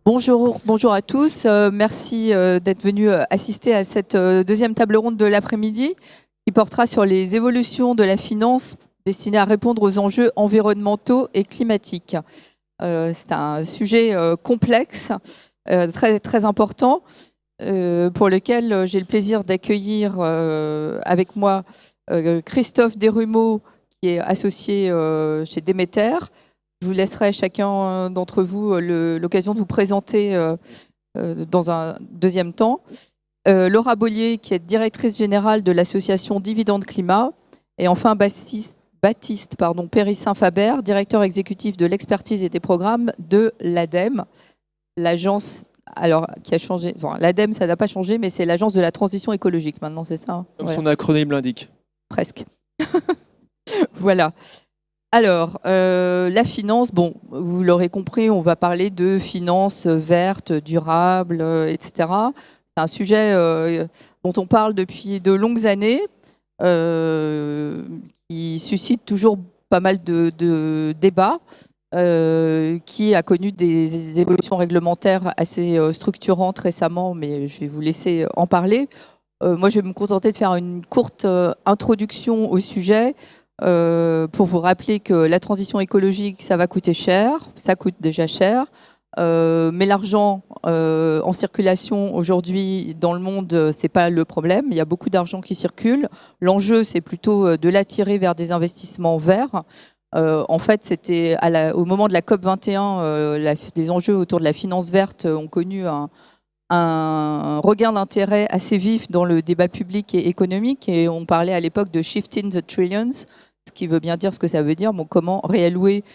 Bonjour à tous. Merci d'être venus assister à cette deuxième table ronde de l'après-midi qui portera sur les évolutions de la finance destinée à répondre aux enjeux environnementaux et climatiques. C'est un sujet complexe, très important, pour lequel j'ai le plaisir d'accueillir avec moi Christophe Desrumeaux, qui est associé chez Demeter. Je vous laisserai chacun d'entre vous l'occasion de vous présenter dans un deuxième temps. Laura Bollier, qui est directrice générale de l'association Dividende Climat. Et enfin, Baptiste Périssin-Faber, directeur exécutif de l'expertise et des programmes de l'ADEME. L'agence, alors, qui a changé. Enfin, l'ADEME, ça n'a pas changé, mais c'est l'agence de la transition écologique maintenant, c'est ça? Comme son acronyme l'indique. Presque. Voilà. Alors, la finance, bon, vous l'aurez compris, on va parler de finance verte, durable, etc. C'est un sujet dont on parle depuis de longues années, qui suscite toujours pas mal de débats, qui a connu des évolutions réglementaires assez structurantes récemment, mais je vais vous laisser en parler. Moi, je vais me contenter de faire une courte introduction au sujet. Pour vous rappeler que la transition écologique, ça va coûter cher, ça coûte déjà cher, mais l'argent en circulation aujourd'hui dans le monde, c'est pas le problème. Il y a beaucoup d'argent qui circule. L'enjeu, c'est plutôt de l'attirer vers des investissements verts. En fait, c'était au moment de la COP 21, les enjeux autour de la finance verte ont connu un regain d'intérêt assez vif dans le débat public et économique, et on parlait à l'époque de shifting the trillions, ce qui veut bien dire ce que ça veut dire, bon, comment réallouer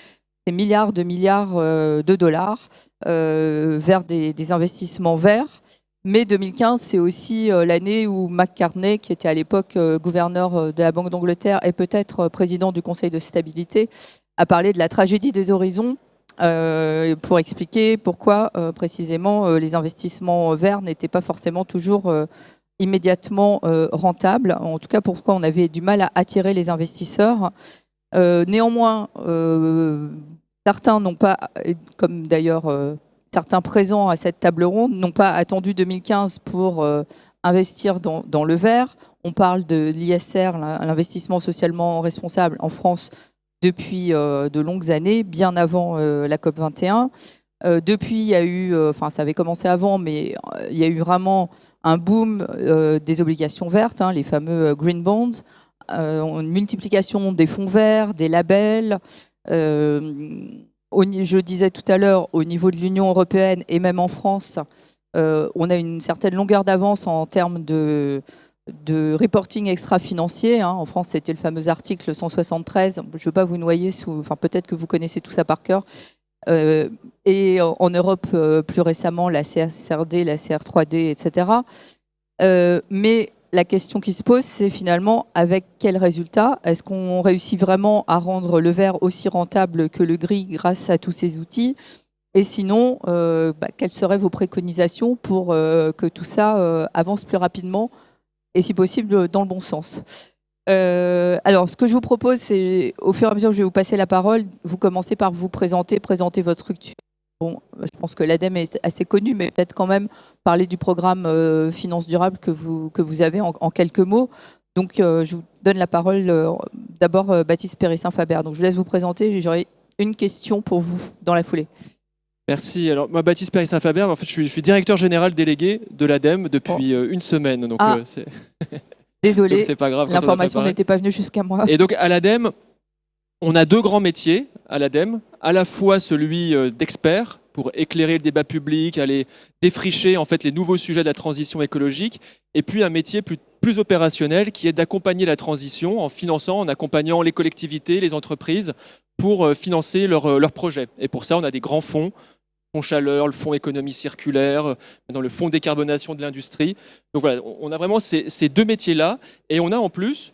ces milliards de dollars vers des investissements verts. Mais 2015, c'est aussi l'année où McCartney, qui était à l'époque gouverneur de la Banque d'Angleterre et peut-être président du Conseil de stabilité, a parlé de la tragédie des horizons, pour expliquer pourquoi précisément les investissements verts n'étaient pas forcément toujours immédiatement rentables. En tout cas, pourquoi on avait du mal à attirer les investisseurs. Néanmoins, certains n'ont pas, comme d'ailleurs certains présents à cette table ronde, n'ont pas attendu 2015 pour investir dans le vert. On parle de l'ISR, l'investissement socialement responsable en France, depuis de longues années, bien avant la COP 21. Depuis, il y a eu, ça avait commencé avant, mais il y a eu vraiment un boom des obligations vertes, les fameux green bonds, une multiplication des fonds verts, des labels. Je disais tout à l'heure, au niveau de l'Union européenne et même en France, on a une certaine longueur d'avance en termes de reporting extra-financier. En France, c'était le fameux article 173. Je ne veux pas vous noyer peut-être que vous connaissez tout ça par cœur. Et en Europe, plus récemment, la CSRD, la CR3D, etc. Mais la question qui se pose, c'est finalement avec quel résultat? Est-ce qu'on réussit vraiment à rendre le vert aussi rentable que le gris grâce à tous ces outils? Et sinon, quelles seraient vos préconisations pour que tout ça avance plus rapidement et si possible dans le bon sens? Alors, ce que je vous propose, c'est au fur et à mesure que je vais vous passer la parole, vous commencez par vous présenter votre structure. Bon, je pense que l'ADEME est assez connu, mais peut-être quand même parler du programme Finance Durable que vous avez en quelques mots. Donc, je vous donne la parole d'abord Baptiste Périssin-Faber. Donc, je vous laisse vous présenter. J'aurai une question pour vous dans la foulée. Merci. Alors, moi, Baptiste Périssin-Faber, en fait, je suis directeur général délégué de l'ADEME depuis une semaine. Donc, c'est... Désolé, c'est pas grave, l'information n'était pas venue jusqu'à moi. Et donc, à l'ADEME, on a deux grands métiers à l'ADEME. À la fois celui d'expert pour éclairer le débat public, aller défricher en fait les nouveaux sujets de la transition écologique, et puis un métier plus opérationnel qui est d'accompagner la transition en accompagnant les collectivités, les entreprises pour financer leurs projets. Et pour ça, on a des grands fonds. Fonds Chaleur, le Fonds Économie Circulaire, dans le Fonds Décarbonation de l'Industrie. Donc voilà, on a vraiment ces deux métiers-là. Et on a en plus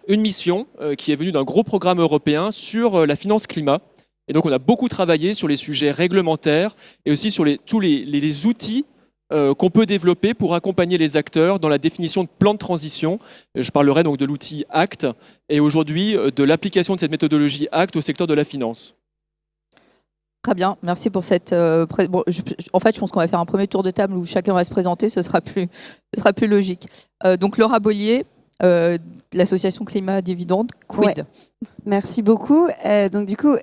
une mission qui est venue d'un gros programme européen sur la finance climat. Et donc on a beaucoup travaillé sur les sujets réglementaires et aussi sur tous les outils qu'on peut développer pour accompagner les acteurs dans la définition de plans de transition. Je parlerai donc de l'outil ACT et aujourd'hui de l'application de cette méthodologie ACT au secteur de la finance. Très bien, merci pour cette. En fait, je pense qu'on va faire un premier tour de table où chacun va se présenter, ce sera plus logique. Donc, Laura Bollier, l'association Climat Dividende, Quid. Ouais. Merci beaucoup. Donc, du coup,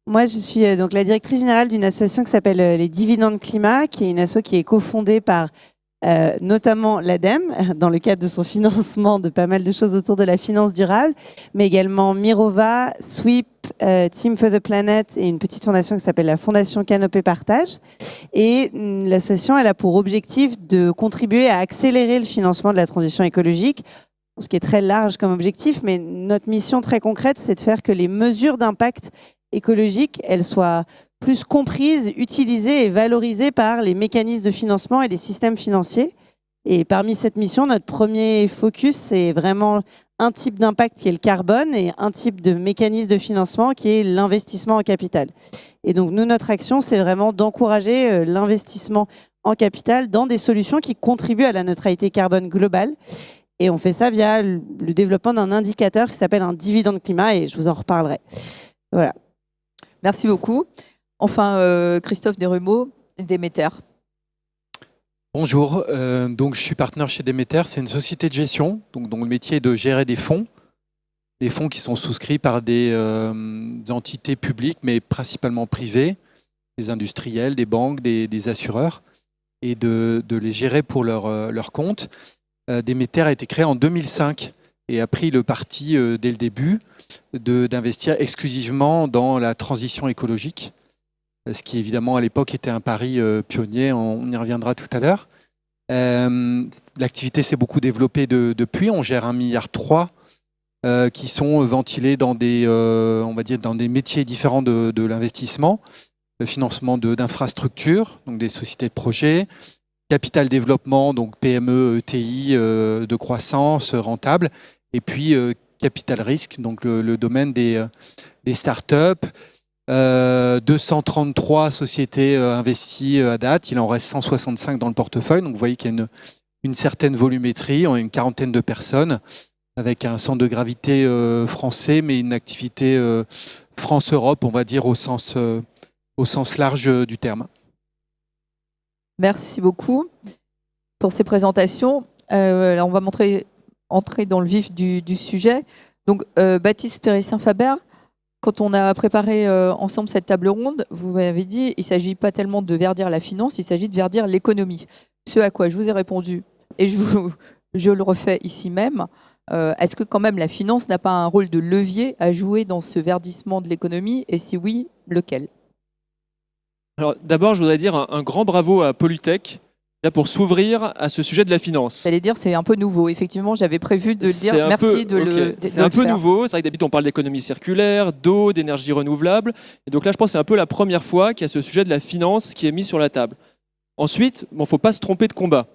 moi, je suis donc la directrice générale d'une association qui s'appelle les Dividendes Climat, qui est une asso qui est cofondée par notamment l'ADEME, dans le cadre de son financement de pas mal de choses autour de la finance durable, mais également Mirova, Sweep, Team for the Planet et une petite fondation qui s'appelle la Fondation Canopée Partage. Et l'association, elle a pour objectif de contribuer à accélérer le financement de la transition écologique, ce qui est très large comme objectif, mais notre mission très concrète, c'est de faire que les mesures d'impact écologique, elles soient plus comprises, utilisées et valorisées par les mécanismes de financement et les systèmes financiers. Et parmi cette mission, notre premier focus, c'est vraiment un type d'impact qui est le carbone et un type de mécanisme de financement qui est l'investissement en capital. Et donc, nous, notre action, c'est vraiment d'encourager l'investissement en capital dans des solutions qui contribuent à la neutralité carbone globale. Et on fait ça via le développement d'un indicateur qui s'appelle un dividende climat, et je vous en reparlerai. Voilà. Merci beaucoup. Enfin, Christophe Desrumeaux, Demeter. Bonjour, donc je suis partenaire chez Demeter, c'est une société de gestion donc, dont le métier est de gérer des fonds qui sont souscrits par des entités publiques mais principalement privées, des industriels, des banques, des assureurs, et de les gérer pour leur compte. Demeter a été créé en 2005 et a pris le parti dès le début d'investir exclusivement dans la transition écologique, ce qui évidemment à l'époque était un pari pionnier, on y reviendra tout à l'heure. L'activité s'est beaucoup développée depuis, on gère 1,3 milliard qui sont ventilés dans on va dire dans des métiers différents de l'investissement, le financement d'infrastructures, donc des sociétés de projets, capital développement, donc PME, ETI de croissance rentable, et puis capital risque, donc le domaine des startups. 233 sociétés investies à date, il en reste 165 dans le portefeuille, donc vous voyez qu'il y a une certaine volumétrie, on a une quarantaine de personnes, avec un centre de gravité français, mais une activité France-Europe, on va dire au sens large du terme. Merci beaucoup pour ces présentations. On va entrer dans le vif du sujet. Donc, Baptiste Périssin-Faber, quand on a préparé ensemble cette table ronde, vous m'avez dit il ne s'agit pas tellement de verdir la finance, il s'agit de verdir l'économie. Ce à quoi je vous ai répondu, et je le refais ici même, est-ce que quand même la finance n'a pas un rôle de levier à jouer dans ce verdissement de l'économie, et si oui, lequel? Alors d'abord, je voudrais dire un grand bravo à Polytech là, pour s'ouvrir à ce sujet de la finance. J'allais dire, c'est un peu nouveau. Effectivement, j'avais prévu de le dire. Merci de le faire. C'est un peu nouveau. C'est vrai que d'habitude, on parle d'économie circulaire, d'eau, d'énergie renouvelable. Et donc là, je pense que c'est un peu la première fois qu'il y a ce sujet de la finance qui est mis sur la table. Ensuite, il ne faut pas se tromper de combat.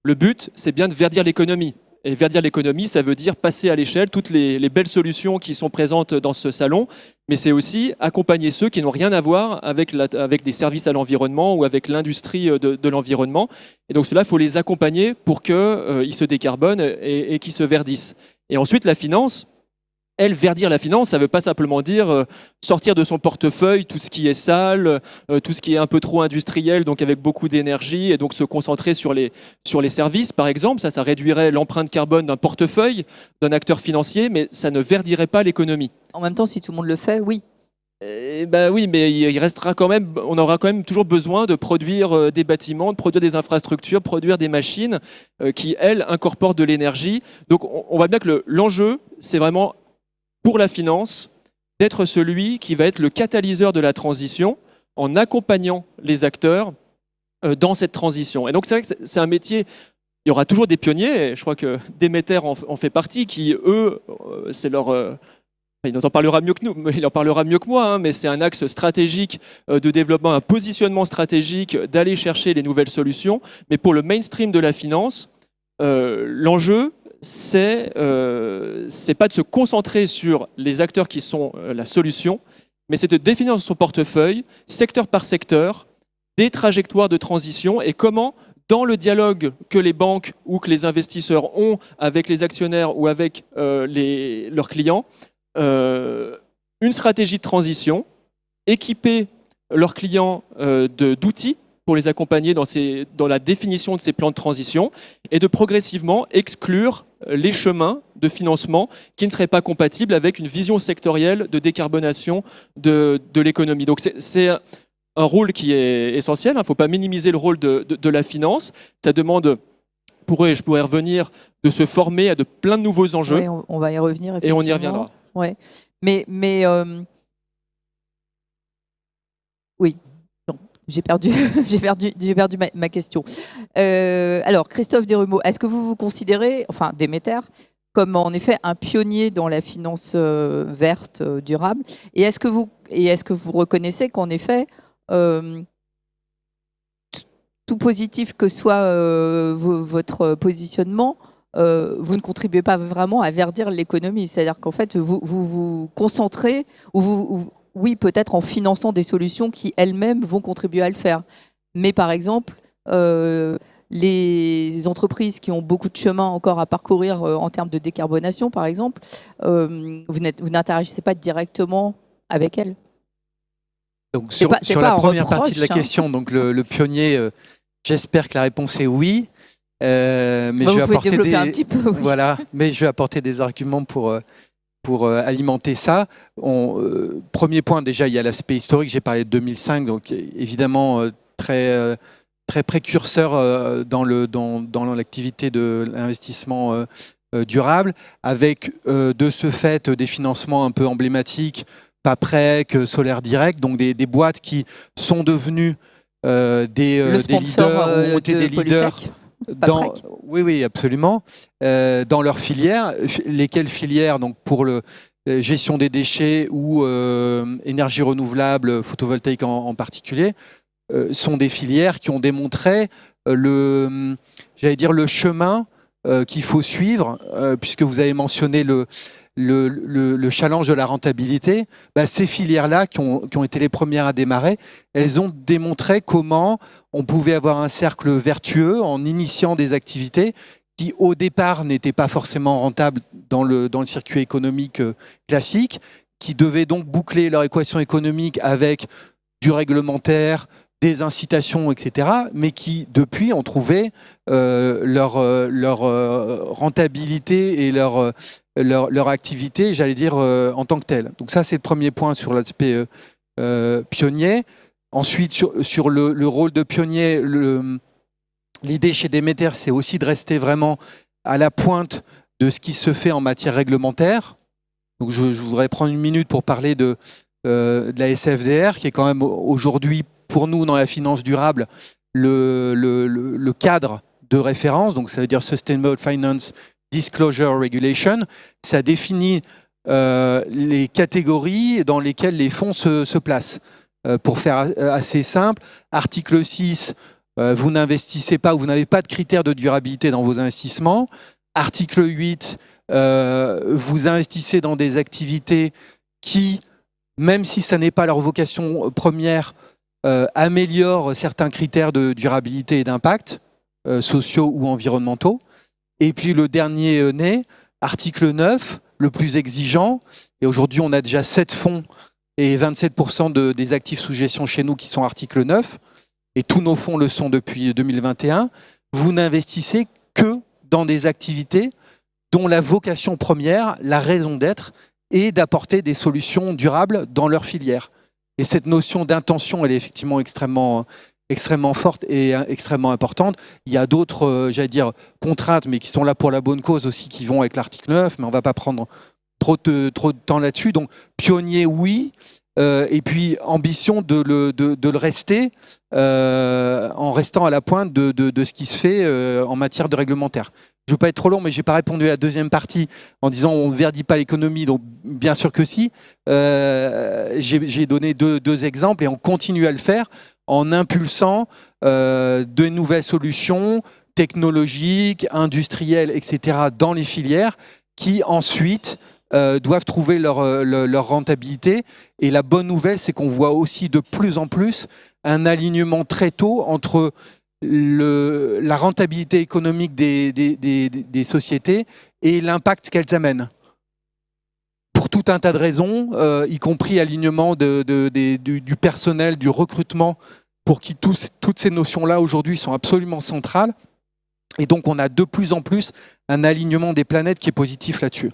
Le but, c'est bien de verdir l'économie. Et verdir l'économie, ça veut dire passer à l'échelle toutes les belles solutions qui sont présentes dans ce salon, mais c'est aussi accompagner ceux qui n'ont rien à voir avec des services à l'environnement ou avec l'industrie de l'environnement. Et donc cela, il faut les accompagner pour qu'ils se décarbonent et qu'ils se verdissent. Et ensuite, la finance, elle, verdir la finance, ça ne veut pas simplement dire sortir de son portefeuille tout ce qui est sale, tout ce qui est un peu trop industriel, donc avec beaucoup d'énergie, et donc se concentrer sur les services, par exemple. Ça réduirait l'empreinte carbone d'un portefeuille, d'un acteur financier, mais ça ne verdirait pas l'économie. En même temps, si tout le monde le fait, oui. Oui, mais il restera quand même, on aura quand même toujours besoin de produire des bâtiments, de produire des infrastructures, produire des machines qui, elles, incorporent de l'énergie. Donc on voit bien que l'enjeu, c'est vraiment pour la finance, d'être celui qui va être le catalyseur de la transition en accompagnant les acteurs dans cette transition. Et donc c'est vrai que c'est un métier, il y aura toujours des pionniers, et je crois que Demeter en fait partie, qui eux, c'est leur... il en parlera mieux que nous, il en parlera mieux que moi, hein, mais c'est un axe stratégique de développement, un positionnement stratégique d'aller chercher les nouvelles solutions. Mais pour le mainstream de la finance, l'enjeu, c'est pas de se concentrer sur les acteurs qui sont la solution, mais c'est de définir dans son portefeuille, secteur par secteur, des trajectoires de transition et comment, dans le dialogue que les banques ou que les investisseurs ont avec les actionnaires ou avec leurs clients, une stratégie de transition équipée leurs clients d'outils pour les accompagner dans la définition de ces plans de transition et de progressivement exclure les chemins de financement qui ne seraient pas compatibles avec une vision sectorielle de décarbonation de l'économie. Donc c'est un rôle qui est essentiel, il ne faut pas minimiser le rôle de la finance. Ça demande, je pourrais revenir, de se former à de plein de nouveaux enjeux. Oui, on va y revenir, et on y reviendra. Ouais. Mais oui. J'ai perdu ma question. Alors, Christophe Desrumeaux, est-ce que vous vous considérez, enfin Déméter, comme en effet un pionnier dans la finance verte durable? Et est-ce que vous reconnaissez qu'en effet, tout positif que soit votre positionnement, vous ne contribuez pas vraiment à verdir l'économie? C'est-à-dire qu'en fait, vous vous concentrez, oui, peut-être en finançant des solutions qui elles-mêmes vont contribuer à le faire. Mais par exemple, les entreprises qui ont beaucoup de chemin encore à parcourir en termes de décarbonation, par exemple, vous n'interagissez pas directement avec elles. Donc sur la première partie de la question, donc le pionnier, j'espère que la réponse est oui. Mais je vais apporter un petit peu, oui. Voilà, mais je vais apporter des arguments pour alimenter ça. Premier point, déjà, il y a l'aspect historique. J'ai parlé de 2005, donc évidemment très précurseur dans l'activité de l'investissement durable, avec de ce fait des financements un peu emblématiques, Paprec, Solaire Direct, donc des boîtes qui sont devenues des leaders, ont été des leaders. Oui, absolument. Dans leur filière, lesquelles filières, donc pour gestion des déchets ou énergie renouvelable, photovoltaïque en particulier, sont des filières qui ont démontré le chemin qu'il faut suivre, puisque vous avez mentionné le challenge de la rentabilité. Ces filières-là, qui ont été les premières à démarrer, elles ont démontré comment on pouvait avoir un cercle vertueux en initiant des activités qui, au départ, n'étaient pas forcément rentables dans le circuit économique classique, qui devaient donc boucler leur équation économique avec du réglementaire, des incitations, etc., mais qui, depuis, ont trouvé leur rentabilité et leur activité, j'allais dire, en tant que telle. Donc ça, c'est le premier point sur l'aspect pionnier. Ensuite, sur le rôle de pionnier, l'idée chez Déméter, c'est aussi de rester vraiment à la pointe de ce qui se fait en matière réglementaire. Donc je voudrais prendre une minute pour parler de la SFDR, qui est quand même aujourd'hui, pour nous, dans la finance durable, le cadre de référence. Donc ça veut dire Sustainable Finance Disclosure Regulation. Ça définit les catégories dans lesquelles les fonds se placent. Pour faire assez simple, article 6, vous n'investissez pas ou vous n'avez pas de critères de durabilité dans vos investissements. Article 8, vous investissez dans des activités qui, même si ça n'est pas leur vocation première, améliorent certains critères de durabilité et d'impact, sociaux ou environnementaux. Et puis le dernier né, article 9, le plus exigeant, et aujourd'hui on a déjà 7 fonds et 27% des actifs sous gestion chez nous qui sont article 9, et tous nos fonds le sont depuis 2021, vous n'investissez que dans des activités dont la vocation première, la raison d'être, est d'apporter des solutions durables dans leur filière. Et cette notion d'intention, elle est effectivement extrêmement forte et extrêmement importante. Il y a d'autres, contraintes, mais qui sont là pour la bonne cause aussi, qui vont avec l'article 9, mais on ne va pas prendre trop de temps là-dessus. Donc, pionnier, oui. Et puis, ambition de le rester en restant à la pointe de ce qui se fait en matière de réglementaire. Je ne veux pas être trop long, mais je n'ai pas répondu à la deuxième partie en disant on ne verdit pas l'économie. Donc, bien sûr que si. J'ai donné deux exemples et on continue à le faire en impulsant de nouvelles solutions technologiques, industrielles, etc. dans les filières qui ensuite doivent trouver leur rentabilité. Et la bonne nouvelle, c'est qu'on voit aussi de plus en plus un alignement très tôt entre la rentabilité économique des sociétés et l'impact qu'elles amènent. Pour tout un tas de raisons, y compris alignement du personnel, du recrutement, pour qui toutes ces notions-là aujourd'hui sont absolument centrales. Et donc on a de plus en plus un alignement des planètes qui est positif là-dessus.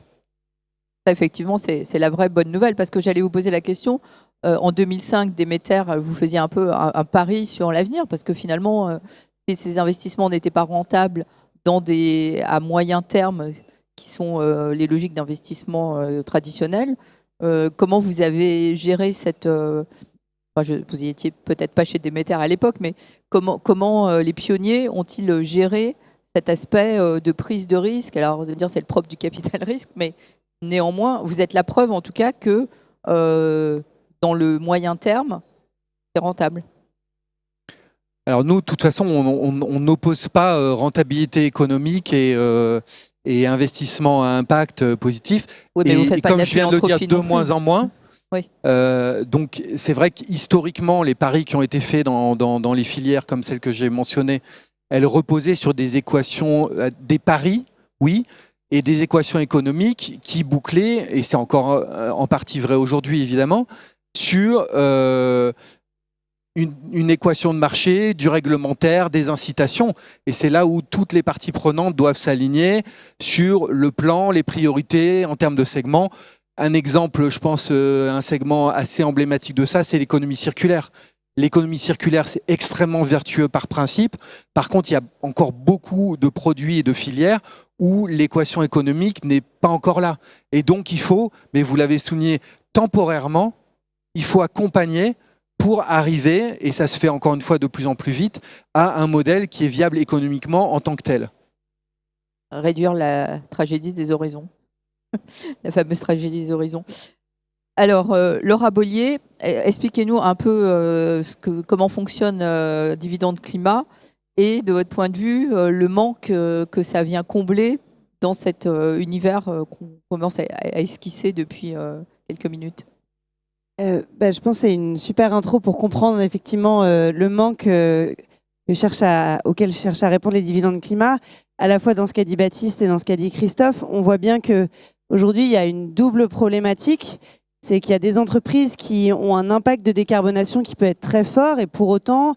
Effectivement, c'est la vraie bonne nouvelle, parce que j'allais vous poser la question. En 2005, Demeter, vous faisiez un peu un pari sur l'avenir, parce que finalement, ces investissements n'étaient pas rentables à moyen terme, qui sont les logiques d'investissement traditionnelles. Comment vous avez géré cette... vous n'étiez peut-être pas chez Demeter à l'époque, mais comment les pionniers ont-ils géré cet aspect de prise de risque? Alors, vous allez me dire, c'est le propre du capital risque, mais néanmoins, vous êtes la preuve en tout cas que dans le moyen terme, c'est rentable. Alors nous, de toute façon, on n'oppose pas rentabilité économique et investissement à impact positif. Oui, mais vous faites pas comme de la je viens de le dire, philanthropie de non plus. moins en moins. Oui. Donc c'est vrai qu'historiquement, les paris qui ont été faits dans les filières comme celles que j'ai mentionnées, elles reposaient sur des équations, des paris, oui, et des équations économiques qui bouclaient, et c'est encore en partie vrai aujourd'hui évidemment, sur une équation de marché, du réglementaire, des incitations. Et c'est là où toutes les parties prenantes doivent s'aligner sur le plan, les priorités en termes de segments. Un exemple, je pense, un segment assez emblématique de ça, c'est l'économie circulaire. L'économie circulaire, c'est extrêmement vertueux par principe. Par contre, il y a encore beaucoup de produits et de filières où l'équation économique n'est pas encore là. Et donc, il faut, mais vous l'avez souligné, temporairement, il faut accompagner pour arriver, et ça se fait encore une fois de plus en plus vite, à un modèle qui est viable économiquement en tant que tel. Réduire la tragédie des horizons. La fameuse tragédie des horizons. Alors, Laura Bollier, expliquez-nous un peu comment fonctionne Dividende Climat et, de votre point de vue, le manque que ça vient combler dans cet univers qu'on commence à esquisser depuis quelques minutes. Je pense que c'est une super intro pour comprendre effectivement le manque auquel cherchent à répondre les dividendes climat, à la fois dans ce qu'a dit Baptiste et dans ce qu'a dit Christophe. On voit bien qu'aujourd'hui, il y a une double problématique. C'est qu'il y a des entreprises qui ont un impact de décarbonation qui peut être très fort, et pour autant,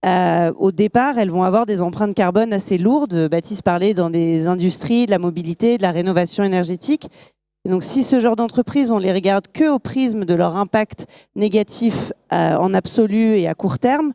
au départ, elles vont avoir des empreintes carbone assez lourdes. Baptiste parlait dans des industries, de la mobilité, de la rénovation énergétique. Et donc, si ce genre d'entreprise, on les regarde que au prisme de leur impact négatif en absolu et à court terme,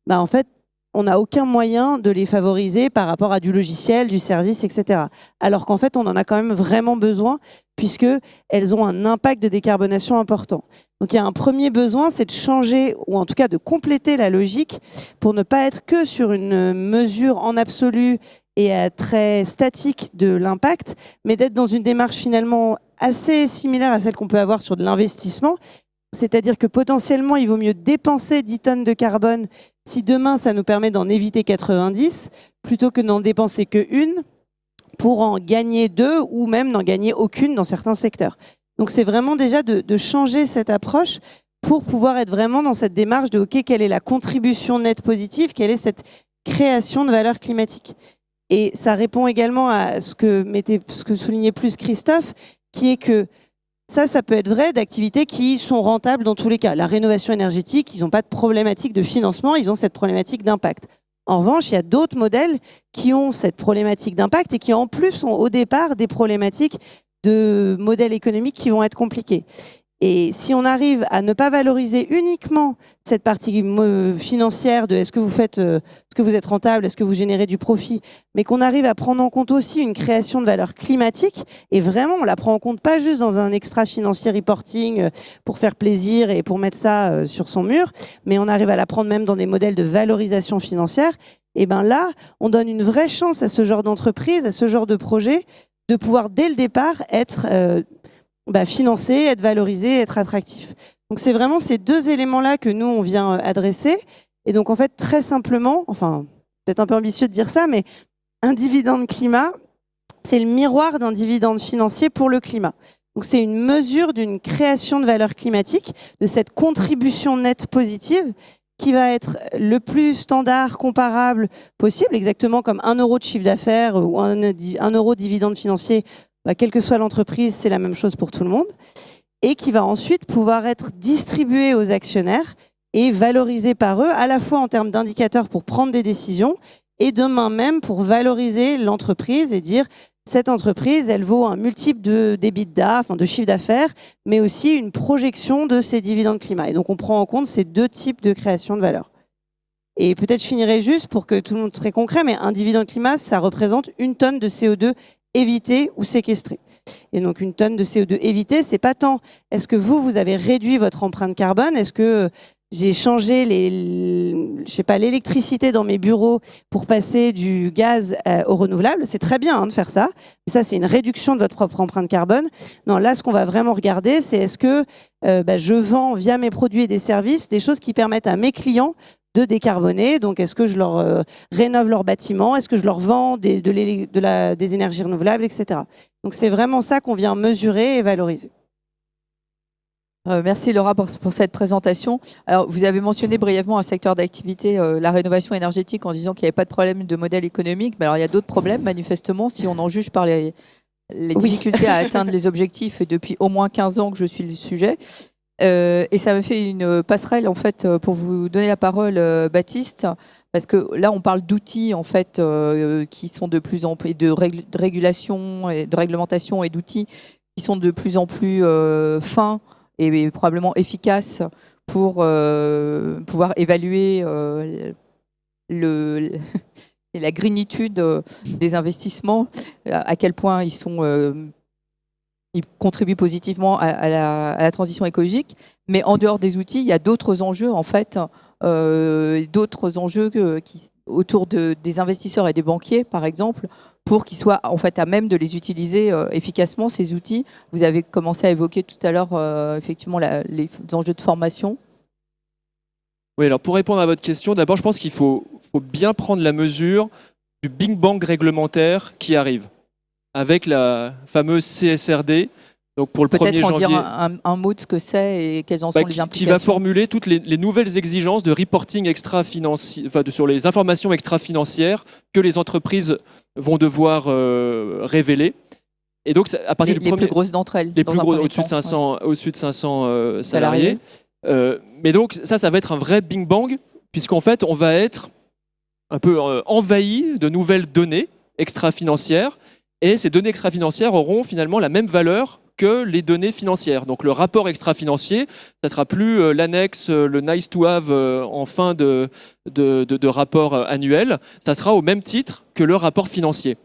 en fait, on n'a aucun moyen de les favoriser par rapport à du logiciel, du service, etc. Alors qu'en fait, on en a quand même vraiment besoin, puisqu'elles ont un impact de décarbonation important. Donc, il y a un premier besoin, c'est de changer, ou en tout cas de compléter la logique, pour ne pas être que sur une mesure en absolu et très statique de l'impact, mais d'être dans une démarche finalement assez similaire à celle qu'on peut avoir sur de l'investissement. C'est-à-dire que potentiellement, il vaut mieux dépenser 10 tonnes de carbone si demain, ça nous permet d'en éviter 90, plutôt que d'en dépenser qu'une pour en gagner 2 ou même n'en gagner aucune dans certains secteurs. Donc, c'est vraiment déjà de changer cette approche pour pouvoir être vraiment dans cette démarche de OK, quelle est la contribution nette positive, quelle est cette création de valeur climatique. Et ça répond également à ce que soulignait plus Christophe, qui est que ça peut être vrai d'activités qui sont rentables dans tous les cas. La rénovation énergétique, ils n'ont pas de problématique de financement, ils ont cette problématique d'impact. En revanche, il y a d'autres modèles qui ont cette problématique d'impact et qui en plus ont au départ des problématiques de modèles économiques qui vont être compliqués. Et si on arrive à ne pas valoriser uniquement cette partie financière de est-ce que vous êtes rentable, est-ce que vous générez du profit, mais qu'on arrive à prendre en compte aussi une création de valeur climatique, et vraiment on la prend en compte pas juste dans un extra financier reporting pour faire plaisir et pour mettre ça sur son mur, mais on arrive à la prendre même dans des modèles de valorisation financière, et bien là, on donne une vraie chance à ce genre d'entreprise, à ce genre de projet, de pouvoir dès le départ être financer, être valorisé, être attractif. Donc c'est vraiment ces deux éléments-là que nous, on vient adresser. Et donc en fait, très simplement, enfin, peut-être un peu ambitieux de dire ça, mais un dividende climat, c'est le miroir d'un dividende financier pour le climat. Donc c'est une mesure d'une création de valeur climatique, de cette contribution nette positive qui va être le plus standard, comparable possible, exactement comme 1 euro de chiffre d'affaires ou 1 euro de dividende financier. Quelle que soit l'entreprise, c'est la même chose pour tout le monde. et qui va ensuite pouvoir être distribué aux actionnaires et valorisé par eux, à la fois en termes d'indicateurs pour prendre des décisions et demain même pour valoriser l'entreprise et dire cette entreprise, elle vaut un multiple d'EBITDA, enfin de chiffre d'affaires, mais aussi une projection de ses dividendes climat. Et donc on prend en compte ces deux types de création de valeur. Et peut-être je finirai juste pour que tout le monde soit concret, mais un dividende climat, ça représente 1 tonne de CO2 évité ou séquestré. Et donc une tonne de CO2 évité, c'est pas tant est-ce que vous avez réduit votre empreinte carbone, est-ce que j'ai changé l'électricité dans mes bureaux pour passer du gaz au renouvelable. C'est très bien de faire ça. Mais ça, c'est une réduction de votre propre empreinte carbone. Non, là, ce qu'on va vraiment regarder, c'est est-ce que je vends via mes produits et des services des choses qui permettent à mes clients de décarboner. Donc, est-ce que je leur rénove leur bâtiment? Est-ce que je leur vends des énergies renouvelables, etc. Donc, c'est vraiment ça qu'on vient mesurer et valoriser. Merci Laura pour cette présentation. Alors, vous avez mentionné brièvement un secteur d'activité, la rénovation énergétique, en disant qu'il n'y avait pas de problème de modèle économique. Mais alors, il y a d'autres problèmes, manifestement, si on en juge par les difficultés à atteindre les objectifs. Et depuis au moins 15 ans que je suis le sujet. Et ça me fait une passerelle, en fait, pour vous donner la parole, Baptiste. Parce que là, on parle d'outils, en fait, qui sont de plus en plus, de régulation et de réglementation et d'outils qui sont de plus en plus fins et probablement efficace pour pouvoir évaluer la greenitude des investissements, à quel point ils contribuent positivement à la transition écologique. Mais en dehors des outils, il y a d'autres enjeux, en fait, autour des investisseurs et des banquiers, par exemple, pour qu'ils soient en fait à même de les utiliser efficacement, ces outils. Vous avez commencé à évoquer tout à l'heure effectivement les enjeux de formation. Oui, alors pour répondre à votre question, d'abord je pense qu'il faut bien prendre la mesure du Big Bang réglementaire qui arrive, avec la fameuse CSRD. Donc pour le 1er janvier, peut-être en dire un mot de ce que c'est et quelles en sont les implications. Qui va formuler toutes les nouvelles exigences de reporting extra-financier, sur les informations extra-financières que les entreprises vont devoir révéler. Et donc, à partir les plus grosses d'entre elles. Les plus grosses, au-dessus de 500 salariés. Mais donc, ça va être un vrai Big Bang, puisqu'en fait, on va être un peu envahi de nouvelles données extra-financières. Et ces données extra-financières auront finalement la même valeur que les données financières. Donc le rapport extra-financier, ça ne sera plus l'annexe, le nice to have en fin de rapport annuel, ça sera au même titre que le rapport financier.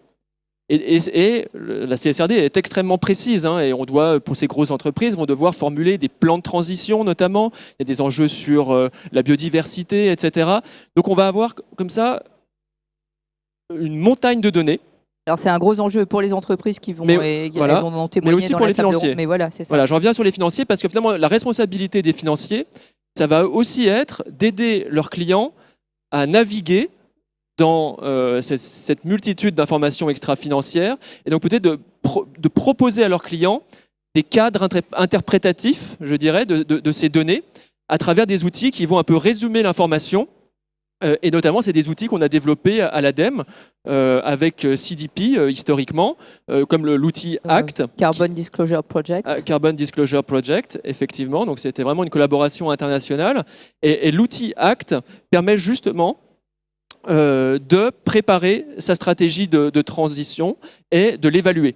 Et la CSRD est extrêmement précise, et on doit, pour ces grosses entreprises, vont devoir formuler des plans de transition notamment. Il y a des enjeux sur la biodiversité, etc. Donc on va avoir comme ça une montagne de données. Alors c'est un gros enjeu pour les entreprises qui vont, elles en ont témoigné, mais aussi dans pour les financiers. Mais voilà, c'est ça. Voilà, je reviens sur les financiers parce que finalement la responsabilité des financiers, ça va aussi être d'aider leurs clients à naviguer dans cette multitude d'informations extra-financières et donc peut-être de proposer à leurs clients des cadres interprétatifs, je dirais, de ces données à travers des outils qui vont un peu résumer l'information. Et notamment, c'est des outils qu'on a développés à l'ADEME avec CDP historiquement, comme l'outil ACT. Carbon Disclosure Project. Carbon Disclosure Project, effectivement. Donc, c'était vraiment une collaboration internationale. Et l'outil ACT permet justement de préparer sa stratégie de transition et de l'évaluer.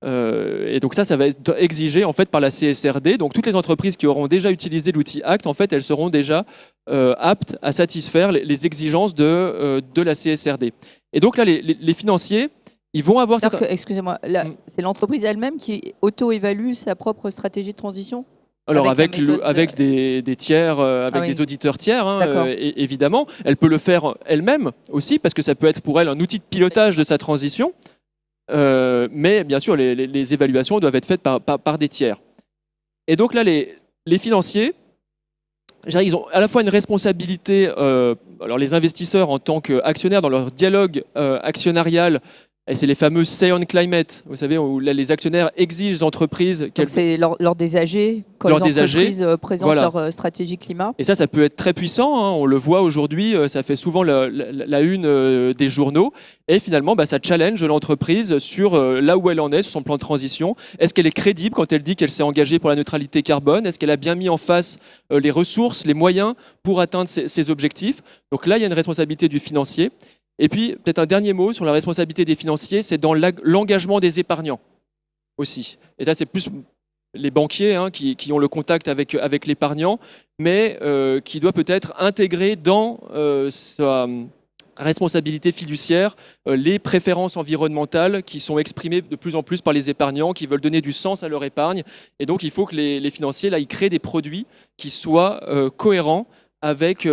Et donc ça va être exigé en fait par la CSRD. Donc toutes les entreprises qui auront déjà utilisé l'outil ACT, en fait, elles seront déjà aptes à satisfaire les exigences de la CSRD. Et donc là, les financiers, ils vont avoir... Excusez-moi, c'est l'entreprise elle-même qui auto-évalue sa propre stratégie de transition ? Alors avec des tiers, des auditeurs tiers, évidemment. Elle peut le faire elle-même aussi, parce que ça peut être pour elle un outil de pilotage de sa transition. Mais bien sûr, les évaluations doivent être faites par des tiers. Et donc là, les financiers, ils ont à la fois une responsabilité, alors les investisseurs en tant qu'actionnaires dans leur dialogue actionnarial, Et c'est les fameux Say on Climate, vous savez, où là, les actionnaires exigent aux entreprises Donc qu'elles... c'est lors des AG, quand Lors les des AG, entreprises présentent voilà. leur stratégie climat. Et ça peut être très puissant, hein. On le voit aujourd'hui, ça fait souvent la une des journaux. Et finalement, ça challenge l'entreprise sur là où elle en est, sur son plan de transition. Est-ce qu'elle est crédible quand elle dit qu'elle s'est engagée pour la neutralité carbone? Est-ce qu'elle a bien mis en face les ressources, les moyens pour atteindre ces objectifs? Donc là, il y a une responsabilité du financier. Et puis, peut-être un dernier mot sur la responsabilité des financiers, c'est dans l'engagement des épargnants aussi. Et là, c'est plus les banquiers qui ont le contact avec l'épargnant, mais qui doit peut-être intégrer dans sa responsabilité fiduciaire les préférences environnementales qui sont exprimées de plus en plus par les épargnants, qui veulent donner du sens à leur épargne. Et donc, il faut que les financiers, là, ils créent des produits qui soient cohérents avec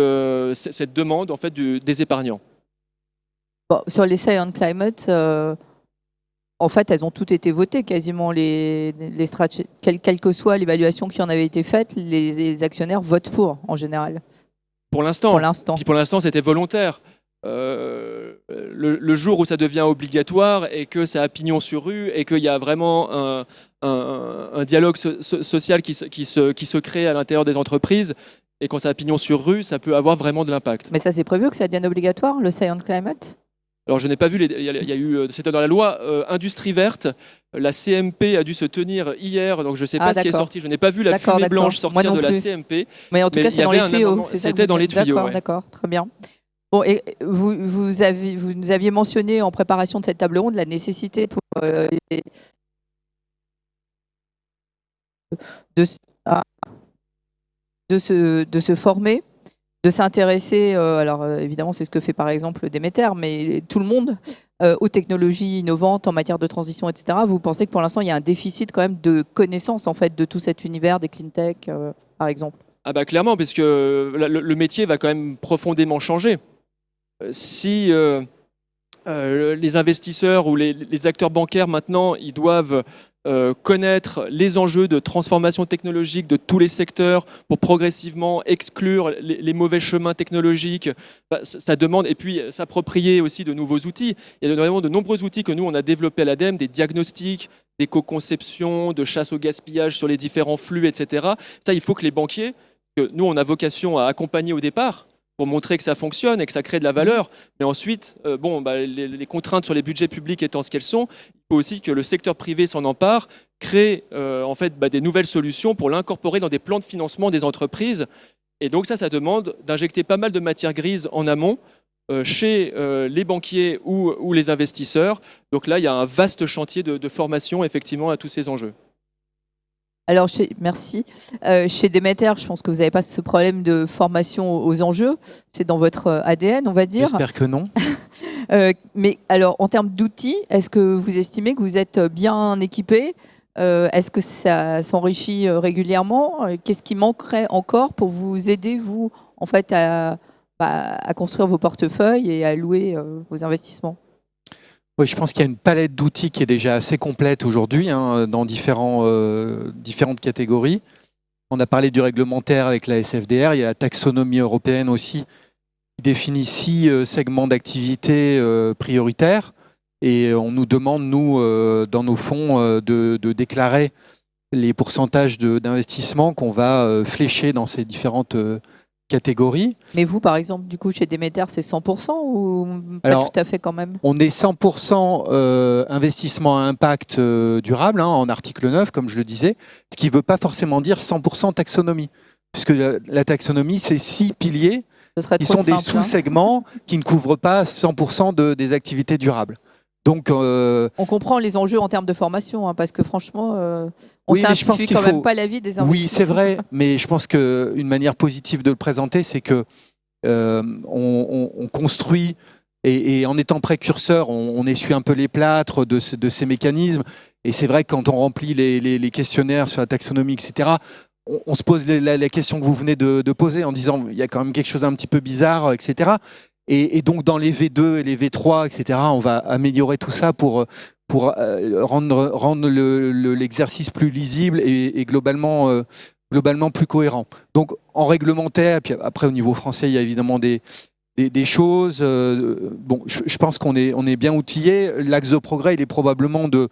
cette demande en fait, des épargnants. Bon, sur les Say on Climate, en fait, elles ont toutes été votées quasiment. Quelle que soit l'évaluation qui en avait été faite, les actionnaires votent pour, en général. Pour l'instant. Pour l'instant. Puis pour l'instant, c'était volontaire. Le jour où ça devient obligatoire et que ça a pignon sur rue et qu'il y a vraiment un dialogue social qui se crée à l'intérieur des entreprises, et quand ça a pignon sur rue, ça peut avoir vraiment de l'impact. Mais ça, c'est prévu que ça devienne obligatoire, le Say on Climate? Alors, je n'ai pas vu, il y a eu, c'était dans la loi Industrie verte, la CMP a dû se tenir hier, donc je ne sais pas ce qui est sorti. Je n'ai pas vu la fumée blanche sortir de la CMP. Mais en tout cas, c'est dans les tuyaux. C'était dans les tuyaux. D'accord, très bien. Bon, et vous nous aviez mentionné en préparation de cette table ronde la nécessité pour de se former, de s'intéresser, alors évidemment c'est ce que fait par exemple Demeter, mais tout le monde, aux technologies innovantes en matière de transition, etc. Vous pensez que pour l'instant il y a un déficit quand même de connaissances en fait de tout cet univers des clean tech, par exemple? Ah bah clairement, parce que le métier va quand même profondément changer. Si les investisseurs ou les acteurs bancaires maintenant, ils doivent connaître les enjeux de transformation technologique de tous les secteurs pour progressivement exclure les mauvais chemins technologiques, ça demande, et puis s'approprier aussi de nouveaux outils. Il y a vraiment de nombreux outils que nous, on a développés à l'ADEME, des diagnostics, d'éco-conception, de chasse au gaspillage sur les différents flux, etc. Ça, il faut que les banquiers, que nous, on a vocation à accompagner au départ, pour montrer que ça fonctionne et que ça crée de la valeur. Mais ensuite, les contraintes sur les budgets publics étant ce qu'elles sont, il faut aussi que le secteur privé s'en empare, crée des nouvelles solutions pour l'incorporer dans des plans de financement des entreprises. Et donc ça demande d'injecter pas mal de matière grise en amont chez les banquiers ou les investisseurs. Donc là, il y a un vaste chantier de formation effectivement à tous ces enjeux. Alors, merci. Chez Demeter, je pense que vous n'avez pas ce problème de formation aux enjeux. C'est dans votre ADN, on va dire. J'espère que non. Mais alors, en termes d'outils, est-ce que vous estimez que vous êtes bien équipé? Est-ce que ça s'enrichit régulièrement? Qu'est-ce qui manquerait encore pour vous aider, vous, en fait, à construire vos portefeuilles et à louer vos investissements? Oui, je pense qu'il y a une palette d'outils qui est déjà assez complète aujourd'hui dans différentes catégories. On a parlé du réglementaire avec la SFDR, il y a la taxonomie européenne aussi, qui définit 6 segments d'activité prioritaires. Et on nous demande, nous, dans nos fonds, de déclarer les pourcentages d'investissement qu'on va flécher dans ces différentes catégories. Mais vous, par exemple, du coup, chez Demeter, c'est 100% ou pas tout à fait quand même? On est 100% investissement à impact durable, en article 9, comme je le disais, ce qui ne veut pas forcément dire 100% taxonomie, puisque la taxonomie, c'est 6 piliers qui sont des sous-segments qui ne couvrent pas 100% des activités durables. Donc, on comprend les enjeux en termes de formation, parce que franchement, on ne simplifie quand même pas la vie des investisseurs. Oui, c'est vrai, mais je pense qu'une manière positive de le présenter, c'est que on construit, et en étant précurseur, on essuie un peu les plâtres de ces mécanismes. Et c'est vrai que quand on remplit les questionnaires sur la taxonomie, etc., on se pose la question que vous venez de poser en disant il y a quand même quelque chose un petit peu bizarre, etc. Et donc, dans les V2 et les V3, etc., on va améliorer tout ça pour rendre l'exercice plus lisible et globalement plus cohérent. Donc, en réglementaire, puis après, au niveau français, il y a évidemment des des choses. Bon, je pense qu'on est bien outillé. L'axe de progrès, il est probablement de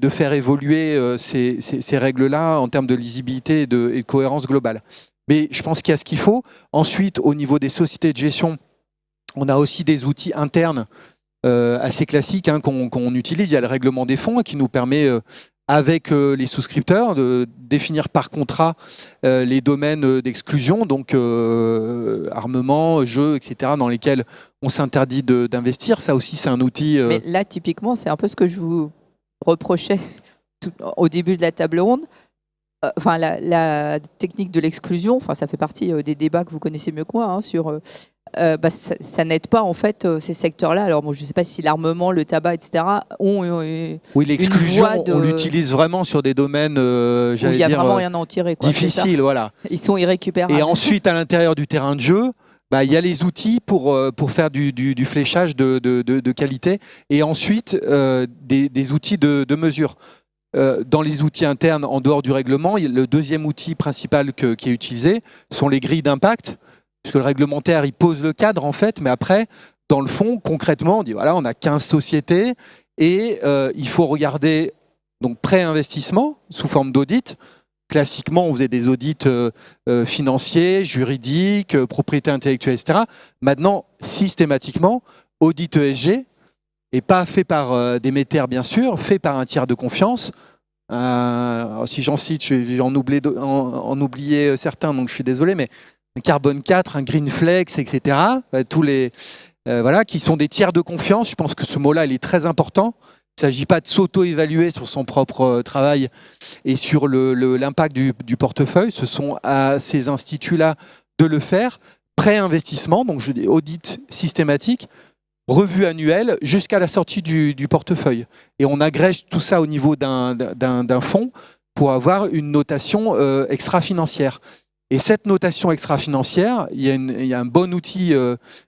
faire évoluer ces règles-là en termes de lisibilité et de cohérence globale. Mais je pense qu'il y a ce qu'il faut. Ensuite, au niveau des sociétés de gestion, on a aussi des outils internes assez classiques qu'on utilise. Il y a le règlement des fonds qui nous permet, avec les souscripteurs, de définir par contrat les domaines d'exclusion, donc armement, jeux, etc., dans lesquels on s'interdit d'investir. Ça aussi, c'est un outil... Mais là, typiquement, c'est un peu ce que je vous reprochais au début de la table ronde. Enfin, la technique de l'exclusion, enfin, ça fait partie des débats que vous connaissez mieux que moi, sur... ça n'aide pas en fait ces secteurs-là. Alors bon, je ne sais pas si l'armement, le tabac, etc. ont oui, l'exclusion, on l'utilise vraiment sur des domaines, il n'y a vraiment rien à en tirer. Difficiles, voilà. Ils sont irrécupérables. Et ensuite, à l'intérieur du terrain de jeu, il y a les outils pour faire du fléchage de qualité, et ensuite des outils de mesure. Dans les outils internes, en dehors du règlement, le deuxième outil principal qui est utilisé sont les grilles d'impact, puisque le réglementaire, il pose le cadre, en fait, mais après, dans le fond, concrètement, on dit, voilà, on a 15 sociétés, et il faut regarder donc pré-investissement sous forme d'audit. Classiquement, on faisait des audits financiers, juridiques, propriété intellectuelle, etc. Maintenant, systématiquement, audit ESG, et pas fait par des métairs, bien sûr, fait par un tiers de confiance. Si j'en cite, je vais en oublier certains, donc je suis désolé, mais un Carbone 4, un Greenflex, etc. Tous les, voilà, qui sont des tiers de confiance. Je pense que ce mot-là, il est très important. Il ne s'agit pas de s'auto-évaluer sur son propre travail et sur l'impact du portefeuille. Ce sont à ces instituts-là de le faire. Pré-investissement, donc je dis audit systématique, revue annuelle jusqu'à la sortie du portefeuille. Et on agrège tout ça au niveau d'un fonds pour avoir une notation extra-financière. Et cette notation extra-financière, il y a un bon outil,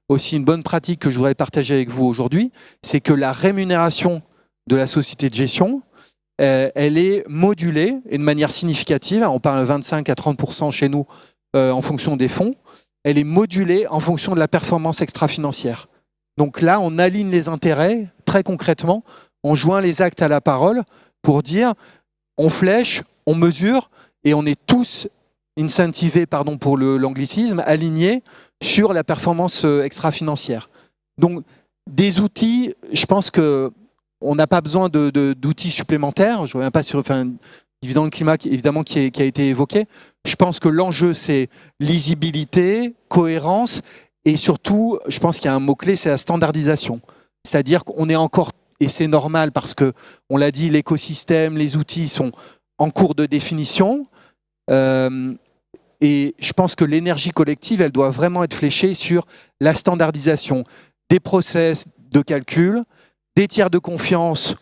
aussi une bonne pratique que je voudrais partager avec vous aujourd'hui, c'est que la rémunération de la société de gestion, elle est modulée et de manière significative. On parle de 25 à 30% chez nous en fonction des fonds. Elle est modulée en fonction de la performance extra-financière. Donc là, on aligne les intérêts, très concrètement, on joint les actes à la parole pour dire on flèche, on mesure, et on est tous incentivés, pardon pour l'anglicisme, alignés sur la performance extra-financière. Donc des outils, je pense qu'on n'a pas besoin d'outils supplémentaires. Je ne reviens pas sur dividende climat, évidemment, qui a été évoqué. Je pense que l'enjeu, c'est lisibilité, cohérence, et surtout, je pense qu'il y a un mot-clé, c'est la standardisation. C'est-à-dire qu'on est encore, et c'est normal parce que, on l'a dit, l'écosystème, les outils sont en cours de définition. Et je pense que l'énergie collective, elle doit vraiment être fléchée sur la standardisation des process de calcul, des tiers de confiance,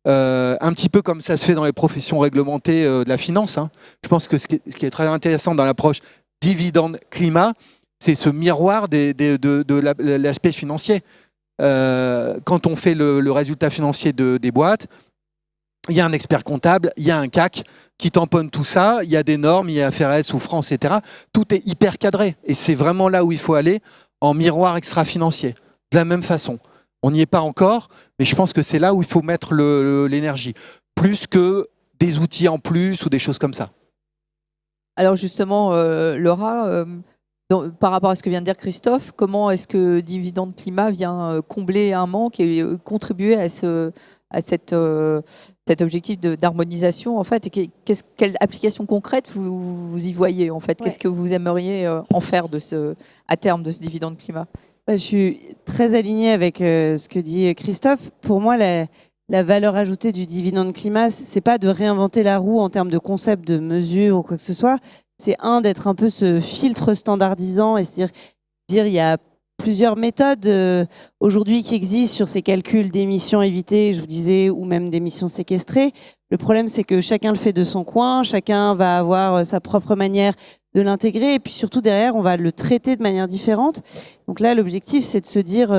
un petit peu comme ça se fait dans les professions réglementées de la finance. Je pense que ce qui est très intéressant dans l'approche dividende climat, c'est ce miroir de l'aspect financier. Quand on fait le résultat financier des boîtes, il y a un expert comptable, il y a un CAC qui tamponne tout ça, il y a des normes, il y a FRS ou France, etc. Tout est hyper cadré. Et c'est vraiment là où il faut aller, en miroir extra-financier. De la même façon. On n'y est pas encore, mais je pense que c'est là où il faut mettre l'énergie. Plus que des outils en plus ou des choses comme ça. Alors justement, Laura, par rapport à ce que vient de dire Christophe, comment est-ce que Dividende Climat vient combler un manque et contribuer à cet objectif d'harmonisation en fait, et quelle application concrète vous y voyez en fait? Qu'est-ce que vous aimeriez en faire à terme de ce dividende climat? Je suis très alignée avec ce que dit Christophe. Pour moi, la valeur ajoutée du dividende climat, c'est pas de réinventer la roue en termes de concept, de mesure ou quoi que ce soit. C'est d'être un peu ce filtre standardisant et dire il y a plusieurs méthodes aujourd'hui qui existent sur ces calculs d'émissions évitées, je vous disais, ou même d'émissions séquestrées. Le problème, c'est que chacun le fait de son coin, chacun va avoir sa propre manière de l'intégrer, et puis surtout derrière, on va le traiter de manière différente. Donc là, l'objectif, c'est de se dire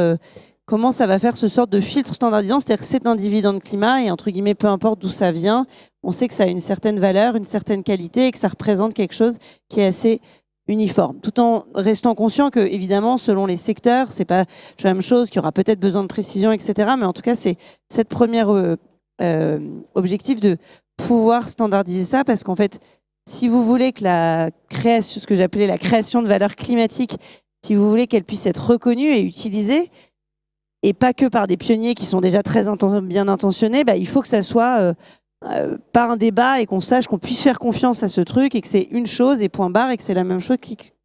comment ça va faire ce sorte de filtre standardisant, c'est-à-dire que c'est un dividende climat, et entre guillemets, peu importe d'où ça vient, on sait que ça a une certaine valeur, une certaine qualité, et que ça représente quelque chose qui est assez uniforme, tout en restant conscient que, évidemment, selon les secteurs, c'est pas la même chose, qu'il y aura peut-être besoin de précision, etc. Mais en tout cas, c'est cette première objectif de pouvoir standardiser ça, parce qu'en fait, si vous voulez que la création, ce que j'appelais la création de valeur climatique, si vous voulez qu'elle puisse être reconnue et utilisée, et pas que par des pionniers qui sont déjà très bien intentionnés, il faut que ça soit par un débat et qu'on sache qu'on puisse faire confiance à ce truc et que c'est une chose et point barre et que c'est la même chose